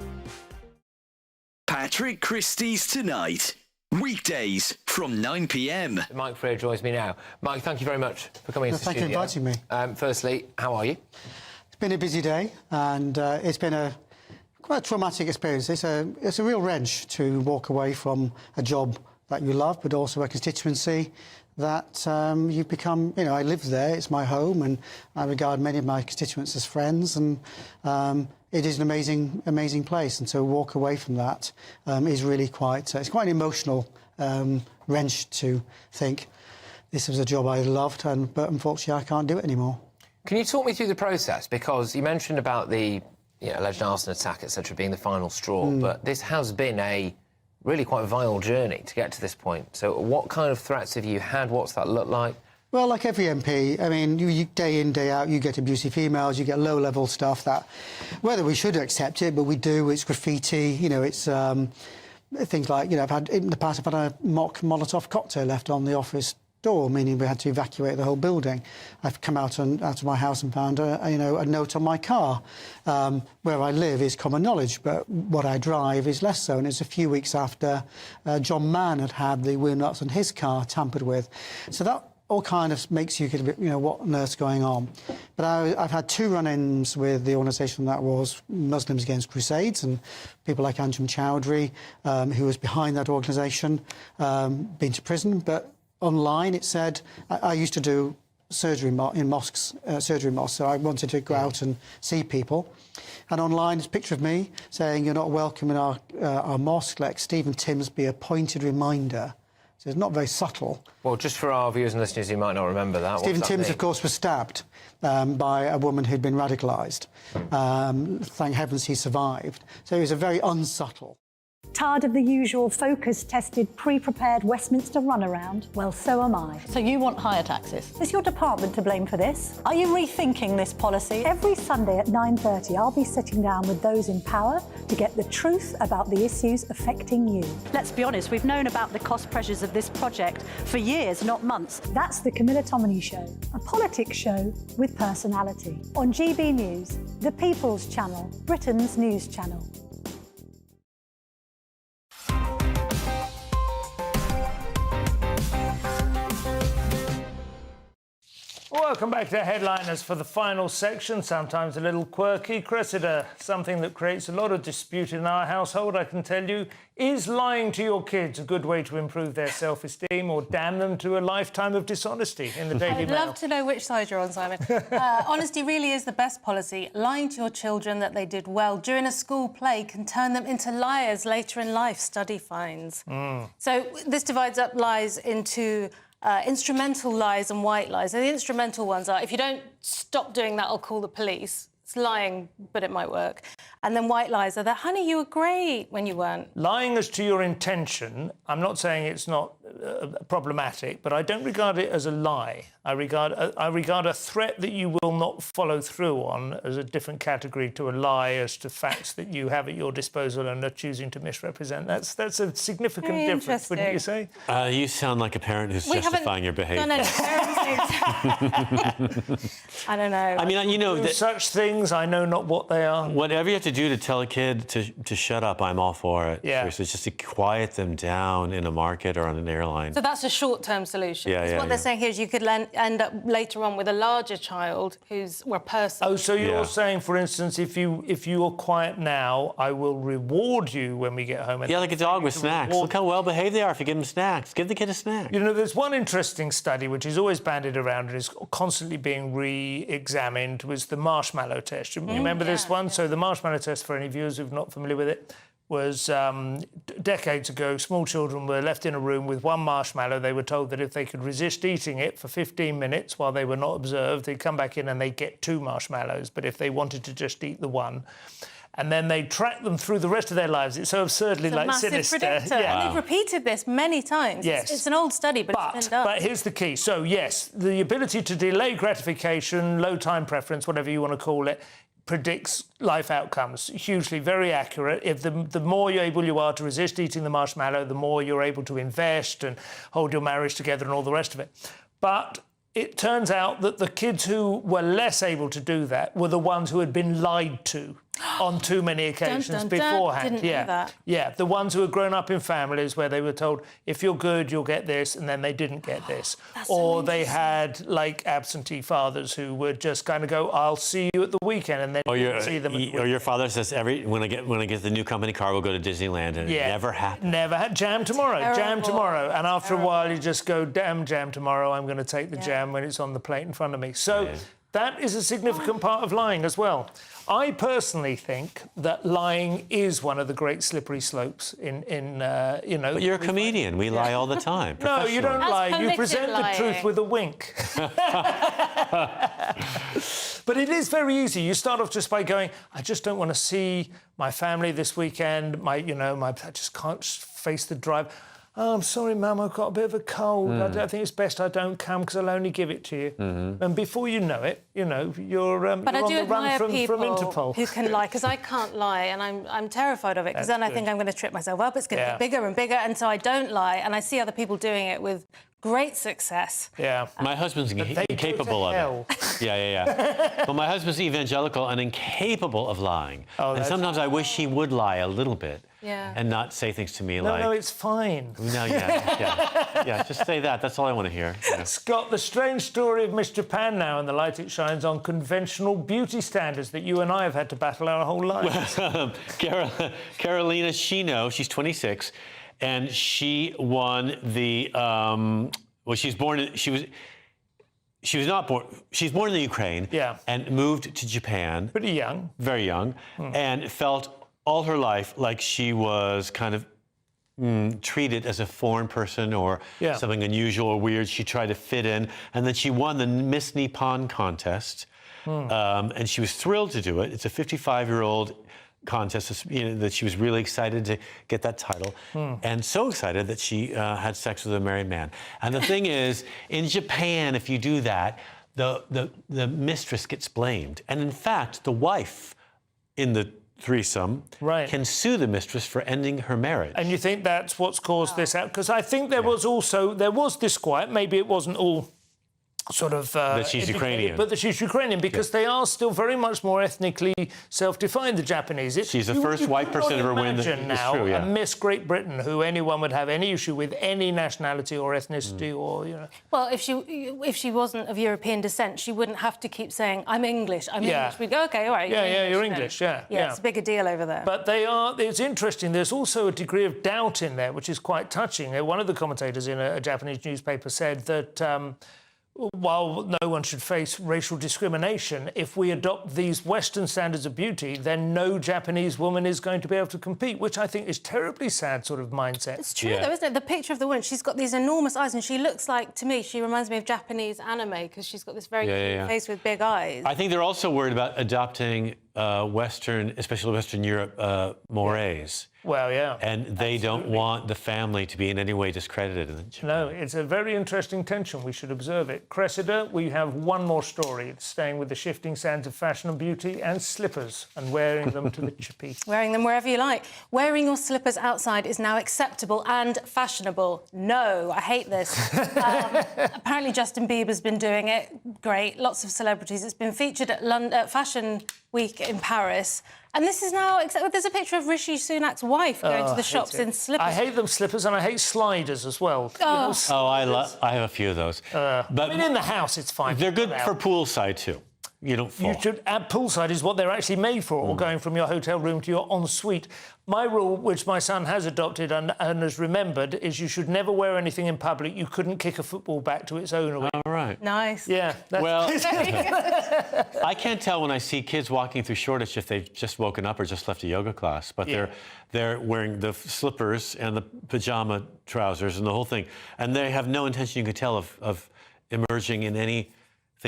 Patrick Christie's Tonight. Weekdays from 9 p.m. Mike Freer joins me now. Mike, thank you very much for coming into the studio. Thank you for inviting me. Firstly, how are you? It's been a busy day, and it's been quite a traumatic experience. It's a real wrench to walk away from a job that you love, but also a constituency that you've become. You know, I live there; it's my home, and I regard many of my constituents as friends, and it is an amazing place. And to walk away from that is really quite. It's quite an emotional wrench to think this was a job I loved, but unfortunately I can't do it anymore. Can you talk me through the process? Because you mentioned about the alleged arson attack, etc., being the final straw, but this has been a really quite vile journey to get to this point. So what kind of threats have you had? What's that look like? Well, like every MP, I mean, you day in, day out, you get abusive emails, you get low-level stuff that, whether we should accept it, but we do, it's graffiti, you know, it's things like, you know, in the past I've had a mock Molotov cocktail left on the office door, meaning we had to evacuate the whole building. I've come out of my house and found a note on my car. Where I live is common knowledge, but what I drive is less so. And it's a few weeks after John Mann had the wheel nuts on his car tampered with. So that all kind of makes you get a bit, you know, what on earth's going on. But I've had 2 run-ins with the organisation that was Muslims Against Crusades, and people like Anjum Chowdhury, who was behind that organisation, been to prison. But online it said, I used to do surgery in mosques, so I wanted to go out and see people. And online, it's a picture of me saying, you're not welcome in our mosque, let Stephen Timms be a pointed reminder. So it's not very subtle. Well, just for our viewers and listeners who might not remember that, Stephen Timms, of course, was stabbed by a woman who'd been radicalised. Thank heavens he survived. So it was a very unsubtle. Tired of the usual focus-tested, pre-prepared Westminster runaround? Well, so am I. So you want higher taxes? Is your department to blame for this? Are you rethinking this policy? Every Sunday at 9:30, I'll be sitting down with those in power to get the truth about the issues affecting you. Let's be honest, we've known about the cost pressures of this project for years, not months. That's the Camilla Tominey Show, a politics show with personality. On GB News, the People's Channel, Britain's news channel. Welcome back to Headliners for the final section, sometimes a little quirky. Cressida, something that creates a lot of dispute in our household, I can tell you. Is lying to your kids a good way to improve their self-esteem or damn them to a lifetime of dishonesty in the Daily Mail? I'd love to know which side you're on, Simon. Honesty really is the best policy. Lying to your children that they did well during a school play can turn them into liars later in life, study finds. So this divides up lies into instrumental lies and white lies. And the instrumental ones are, if you don't stop doing that, I'll call the police. It's lying, but it might work. And then white lies are that, honey, you were great when you weren't. Lying as to your intention, I'm not saying it's not problematic, but I don't regard it as a lie. I regard a threat that you will not follow through on as a different category to a lie as to facts that you have at your disposal and are choosing to misrepresent. That's a significant Very difference, wouldn't you say? You sound like a parent who's justifying your behaviour. I don't know. I mean, you know, such things, I know not what they are. Whatever you have to do to tell a kid to shut up, I'm all for it. Yeah. Seriously, just to quiet them down in a market or on an airline. So that's a short-term solution. Yeah, What they're saying here is you could end up later on with a larger child who's a person. Oh, so you're saying, for instance, if you are quiet now, I will reward you when we get home. Yeah, like a dog with snacks. Look how well behaved they are if you give them snacks. Give the kid a snack. You know, there's one interesting study which is always bandied around and is constantly being re-examined, was the marshmallow test. You remember this one? So the marshmallow test, for any viewers who are not familiar with it, was decades ago. Small children were left in a room with one marshmallow. They were told that if they could resist eating it for 15 minutes while they were not observed, they'd come back in and they'd get 2 marshmallows. But if they wanted to just eat the one, and then they track them through the rest of their lives. It's so absurdly It's a massive sinister. predictor. And they've repeated this many times. Yes. It's an old study, but it's been done. But here's the key. So, yes, the ability to delay gratification, low time preference, whatever you want to call it, predicts life outcomes. Hugely, very accurate. If the more able you are to resist eating the marshmallow, the more you're able to invest and hold your marriage together and all the rest of it. But it turns out that the kids who were less able to do that were the ones who had been lied to on too many occasions beforehand. Didn't know that. Yeah, the ones who had grown up in families where they were told, if you're good, you'll get this, and then they didn't get this. Or they had, like, absentee fathers who would just kind of go, I'll see you at the weekend, and then see them at the weekend. Or your father says, when I get the new company car, we'll go to Disneyland, and it never happened. Never had. Jam tomorrow, jam tomorrow. And after a while, you just go, damn jam tomorrow, I'm going to take the jam when it's on the plate in front of me. So that is a significant part of lying as well. I personally think that lying is one of the great slippery slopes in you know... But you're a comedian. We lie all the time. No, you don't lie. You present the truth with a wink. But it is very easy. You start off just by going, I just don't want to see my family this weekend. I just can't face the drive. Oh, I'm sorry, Mum, I've got a bit of a cold. I think it's best I don't come because I'll only give it to you. And before you know it, you know, you're on the run from Interpol. Who can lie, because I can't lie, and I'm terrified of it, because then I think I'm going to trip myself up. It's going to get bigger and bigger, and so I don't lie, and I see other people doing it with great success. Yeah. My husband's incapable of it. Yeah. Well, my husband's evangelical and incapable of lying. And sometimes I wish he would lie a little bit. Yeah. And not say things to me like... No, it's fine. No, yeah, just say that. That's all I want to hear. Yeah. Scott, the strange story of Miss Japan now and the light it shines on conventional beauty standards that you and I have had to battle our whole lives. Carolina Shino, she's 26, and she won the... well, she's born in... She was not born... She's born in the Ukraine. Yeah. And moved to Japan. Pretty young. Very young. And felt all her life like she was kind of treated as a foreign person or something unusual or weird. She tried to fit in. And then she won the Miss Nippon contest. And she was thrilled to do it. It's a 55-year-old contest, that she was really excited to get that title. And so excited that she had sex with a married man. And the thing is, in Japan, if you do that, the mistress gets blamed. And in fact, the wife in the threesome can sue the mistress for ending her marriage. And you think that's what's caused this out? Because I think there was disquiet. Maybe it wasn't all sort of... that she's Ukrainian. But that she's Ukrainian, because they are still very much more ethnically self-defined, the Japanese. She's the first white person to ever win the... now a Miss Great Britain who anyone would have any issue with any nationality or ethnicity or, you know... Well, if she wasn't of European descent, she wouldn't have to keep saying, I'm English, I'm English. We'd go, OK, all right. You're English, Yeah, it's a bigger deal over there. But it's interesting, there's also a degree of doubt in there, which is quite touching. One of the commentators in a Japanese newspaper said that... while no one should face racial discrimination, if we adopt these Western standards of beauty, then no Japanese woman is going to be able to compete, which I think is terribly sad sort of mindset. It's true, though, isn't it? The picture of the woman, she's got these enormous eyes, and she looks like, to me, she reminds me of Japanese anime, because she's got this very cute face with big eyes. I think they're also worried about adopting Western, especially Western Europe, mores. Well, yeah. And they don't want the family to be in any way discredited in Japan. No, it's a very interesting tension. We should observe it. Cressida, we have one more story. It's staying with the shifting sands of fashion and beauty and slippers and wearing them to the chippy. Wearing them wherever you like. Wearing your slippers outside is now acceptable and fashionable. No, I hate this. Apparently Justin Bieber's been doing it. Great. Lots of celebrities. It's been featured at Fashion Week in Paris. And this is now... There's a picture of Rishi Sunak's wife going to the shops in slippers. I hate them slippers, and I hate sliders as well. Oh, I have a few of those. But I mean, in the house, it's fine. They're good for poolside, too. You don't fall. You should add poolside is what they're actually made for, or going from your hotel room to your ensuite. My rule, which my son has adopted and has remembered, is you should never wear anything in public. You couldn't kick a football back to its owner. All right. Nice. Yeah. Well, I can't tell when I see kids walking through Shoreditch if they've just woken up or just left a yoga class, but they're wearing the slippers and the pajama trousers and the whole thing, and they have no intention, you can tell, of emerging in anything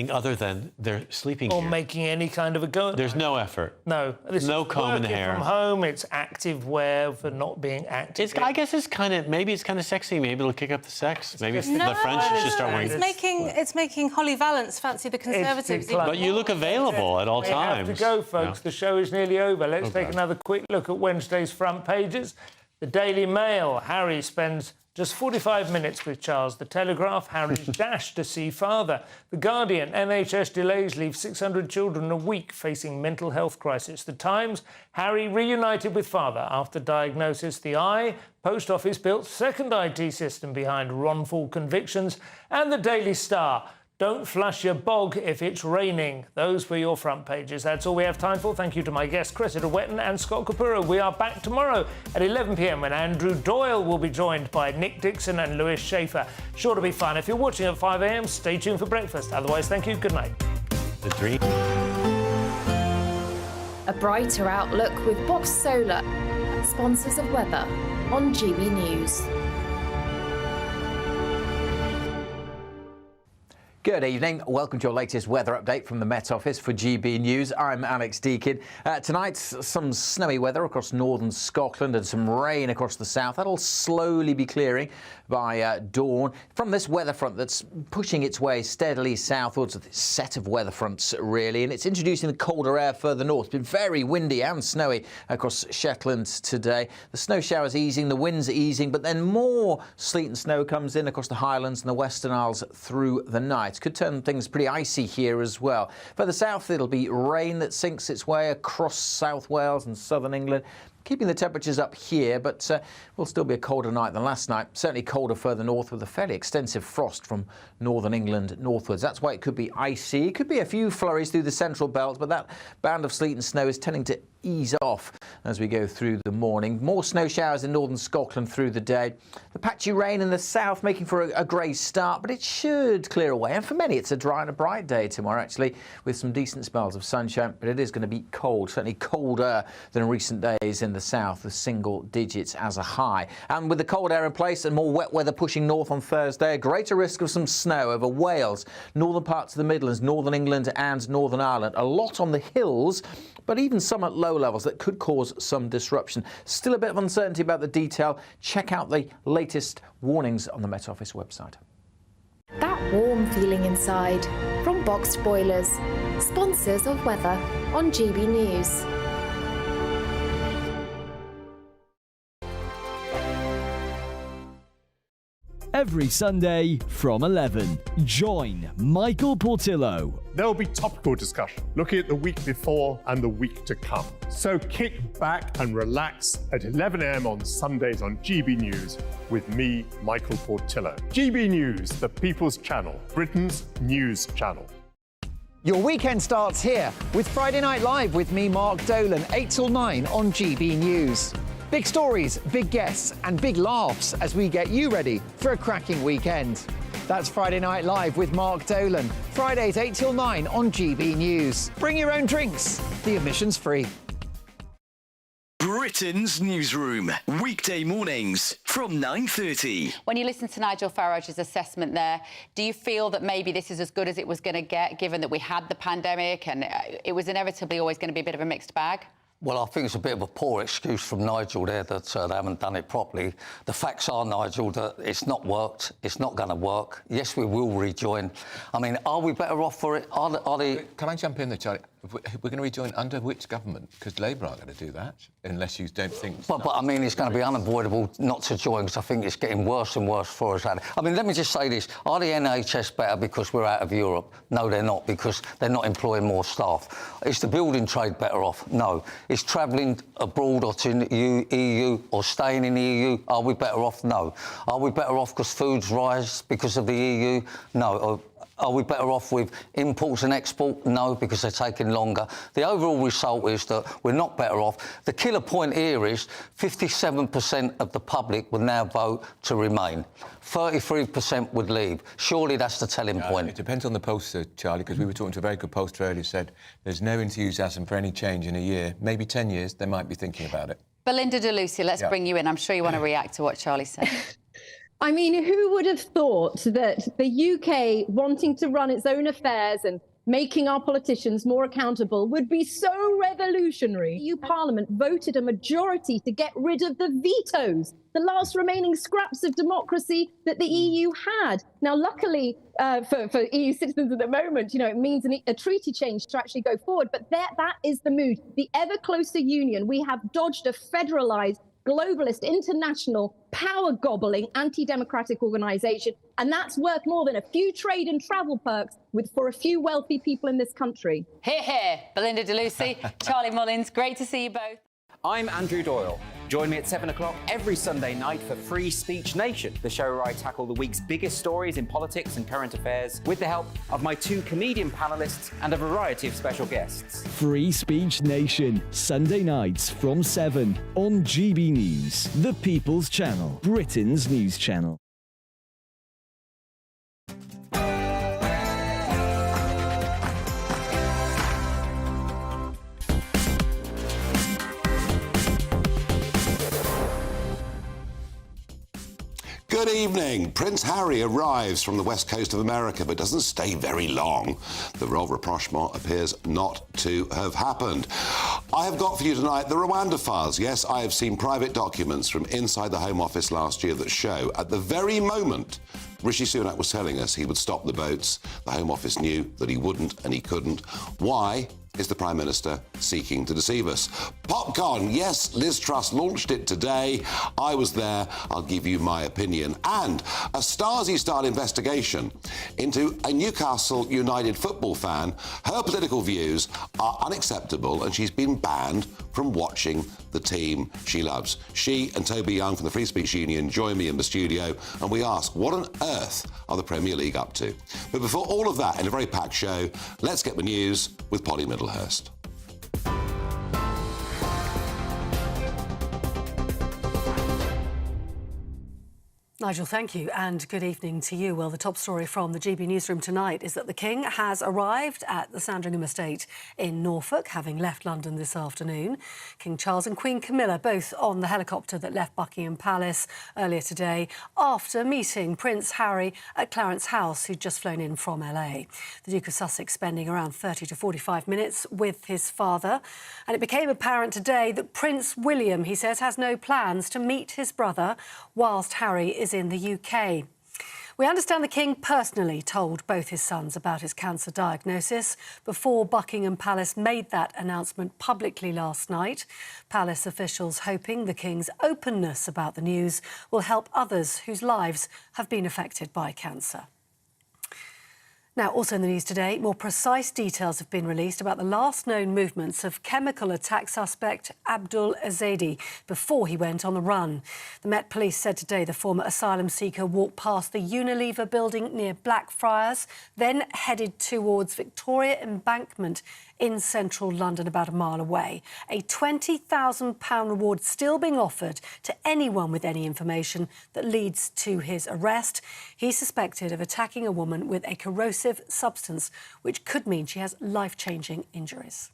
other than their sleeping or gear. making any kind of a go. There's no effort. No. This no is comb in the working hair. From home, it's active wear for not being active. I guess it's kind of, maybe it's kind of sexy. Maybe it'll kick up the sex. Maybe the French should start wearing It's making Holly Valance fancy the Conservatives. But you look available at all times. We have to go, folks. The show is nearly over. Let's take another quick look at Wednesday's front pages. The Daily Mail. Harry spends just 45 minutes with Charles. The Telegraph, Harry's dash to see father. The Guardian, NHS delays leave 600 children a week facing mental health crisis. The Times, Harry reunited with father after diagnosis. The Eye, Post Office built second IT system behind wrongful convictions. And the Daily Star, don't flush your bog if it's raining. Those were your front pages. That's all we have time for. Thank you to my guests, Cressida Wetton and Scott Capurro. We are back tomorrow at 11 p.m. when Andrew Doyle will be joined by Nick Dixon and Lewis Schaefer. Sure to be fun. If you're watching at 5 a.m, stay tuned for breakfast. Otherwise, thank you. Good night. The dream. A brighter outlook with Box Solar, sponsors of weather on GB News. Good evening. Welcome to your latest weather update from the Met Office for GB News. I'm Alex Deakin. Tonight, some snowy weather across northern Scotland and some rain across the south. That'll slowly be clearing by dawn from this weather front that's pushing its way steadily southwards. A set of weather fronts, really, and it's introducing the colder air further north. It's been very windy and snowy across Shetland today. The snow showers easing, the winds are easing, but then more sleet and snow comes in across the Highlands and the Western Isles through the night. Could turn things pretty icy here as well. Further south, it'll be rain that sinks its way across South Wales and southern England, keeping the temperatures up here, but will still be a colder night than last night. Certainly colder further north with a fairly extensive frost from northern England northwards. That's why it could be icy. It could be a few flurries through the central belt, but that band of sleet and snow is tending to ease off as we go through the morning. More snow showers in northern Scotland through the day. The patchy rain in the south making for a grey start, but it should clear away. And for many, it's a dry and a bright day tomorrow, actually, with some decent spells of sunshine, but it is going to be cold, certainly colder than recent days in the south, with single digits as a high. And with the cold air in place and more wet weather pushing north on Thursday, a greater risk of some snow over Wales, northern parts of the Midlands, northern England and Northern Ireland. A lot on the hills, but even some at low levels that could cause some disruption. Still a bit of uncertainty about the detail. Check out the latest warnings on the Met Office website. That warm feeling inside from Boxed Boilers, sponsors of weather on GB News. Every Sunday from 11, join Michael Portillo. There'll be topical discussion, looking at the week before and the week to come. So kick back and relax at 11 a.m. on Sundays on GB News with me, Michael Portillo. GB News, the People's Channel, Britain's news channel. Your weekend starts here with Friday Night Live with me, Mark Dolan, 8 till 9 on GB News. Big stories, big guests and big laughs as we get you ready for a cracking weekend. That's Friday Night Live with Mark Dolan. Fridays 8 till 9 on GB News. Bring your own drinks. The admission's free. Britain's newsroom, weekday mornings from 9:30. When you listen to Nigel Farage's assessment there, do you feel that maybe this is as good as it was going to get, given that we had the pandemic and it was inevitably always going to be a bit of a mixed bag? Well, I think it's a bit of a poor excuse from Nigel there that they haven't done it properly. The facts are, Nigel, that it's not worked. It's not going to work. Yes, we will rejoin. I mean, are we better off for it? Are they... Can I jump in there, Charlie? We're going to rejoin under which government? Because Labour aren't going to do that, unless you don't think... But I mean, it's going to be unavoidable not to join, because I think it's getting worse and worse for us. I mean, let me just say this. Are the NHS better because we're out of Europe? No, they're not, because they're not employing more staff. Is the building trade better off? No. Is travelling abroad or to the EU or staying in the EU, are we better off? No. Are we better off because foods rise because of the EU? No. Are we better off with imports and export? No, because they're taking longer. The overall result is that we're not better off. The killer point here is 57% of the public would now vote to remain. 33% would leave. Surely that's the telling point. It depends on the pollster, Charlie, because we were talking to a very good pollster earlier who said there's no enthusiasm for any change in a year. Maybe 10 years, they might be thinking about it. Belinda de Lucia, let's bring you in. I'm sure you want to react to what Charlie said. I mean, who would have thought that the UK wanting to run its own affairs and making our politicians more accountable would be so revolutionary? EU Parliament voted a majority to get rid of the vetoes, the last remaining scraps of democracy that the EU had. Now, luckily for EU citizens at the moment, you know, it means a treaty change to actually go forward. But that is the mood. The ever closer union. We have dodged a federalised, globalist, international, power-gobbling, anti-democratic organisation, and that's worth more than a few trade and travel perks for a few wealthy people in this country. Hear, hear. Belinda de Lucia, Charlie Mullins, great to see you both. I'm Andrew Doyle. Join me at 7 o'clock every Sunday night for Free Speech Nation, the show where I tackle the week's biggest stories in politics and current affairs with the help of my 2 comedian panellists and a variety of special guests. Free Speech Nation, Sunday nights from 7 on GB News, the People's Channel, Britain's news channel. Good evening. Prince Harry arrives from the west coast of America but doesn't stay very long. The role rapprochement appears not to have happened. I have got for you tonight the Rwanda files. Yes, I have seen private documents from inside the Home Office last year that show at the very moment Rishi Sunak was telling us he would stop the boats, the Home Office knew that he wouldn't and he couldn't. Why is the Prime Minister seeking to deceive us? Popcorn, yes, Liz Truss launched it today. I was there. I'll give you my opinion. And a Stasi-style investigation into a Newcastle United football fan. Her political views are unacceptable and she's been banned from watching the team she loves. She and Toby Young from the Free Speech Union join me in the studio and we ask, what on earth are the Premier League up to? But before all of that, in a very packed show, let's get the news with Polly Middlehurst. Nigel, thank you, and good evening to you. Well, the top story from the GB newsroom tonight is that the King has arrived at the Sandringham estate in Norfolk, having left London this afternoon. King Charles and Queen Camilla both on the helicopter that left Buckingham Palace earlier today after meeting Prince Harry at Clarence House, who'd just flown in from LA. The Duke of Sussex spending around 30 to 45 minutes with his father. And it became apparent today that Prince William, he says, has no plans to meet his brother whilst Harry is in the UK. We understand the King personally told both his sons about his cancer diagnosis before Buckingham Palace made that announcement publicly last night. Palace officials hoping the King's openness about the news will help others whose lives have been affected by cancer. Now, also in the news today, more precise details have been released about the last known movements of chemical attack suspect Abdul Azadi before he went on the run. The Met Police said today the former asylum seeker walked past the Unilever building near Blackfriars, then headed towards Victoria Embankment in central London, about a mile away. A £20,000 reward still being offered to anyone with any information that leads to his arrest. He's suspected of attacking a woman with a corrosive substance, which could mean she has life-changing injuries.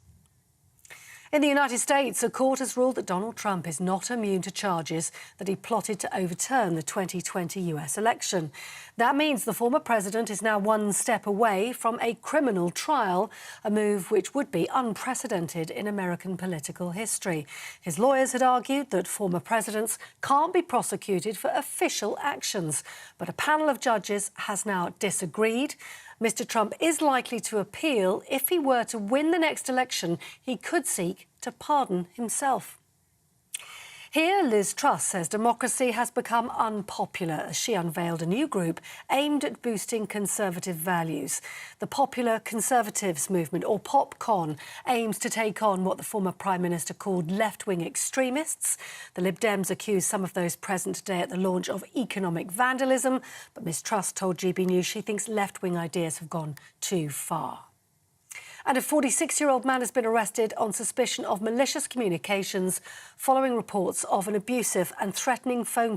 In the United States, a court has ruled that Donald Trump is not immune to charges that he plotted to overturn the 2020 US election. That means the former president is now one step away from a criminal trial, a move which would be unprecedented in American political history. His lawyers had argued that former presidents can't be prosecuted for official actions, but a panel of judges has now disagreed. Mr. Trump is likely to appeal. If he were to win the next election, he could seek to pardon himself. Here, Liz Truss says democracy has become unpopular as she unveiled a new group aimed at boosting conservative values. The Popular Conservatives Movement, or PopCon, aims to take on what the former Prime Minister called left-wing extremists. The Lib Dems accuse some of those present today at the launch of economic vandalism, but Ms Truss told GB News she thinks left-wing ideas have gone too far. And a 46-year-old man has been arrested on suspicion of malicious communications following reports of an abusive and threatening phone call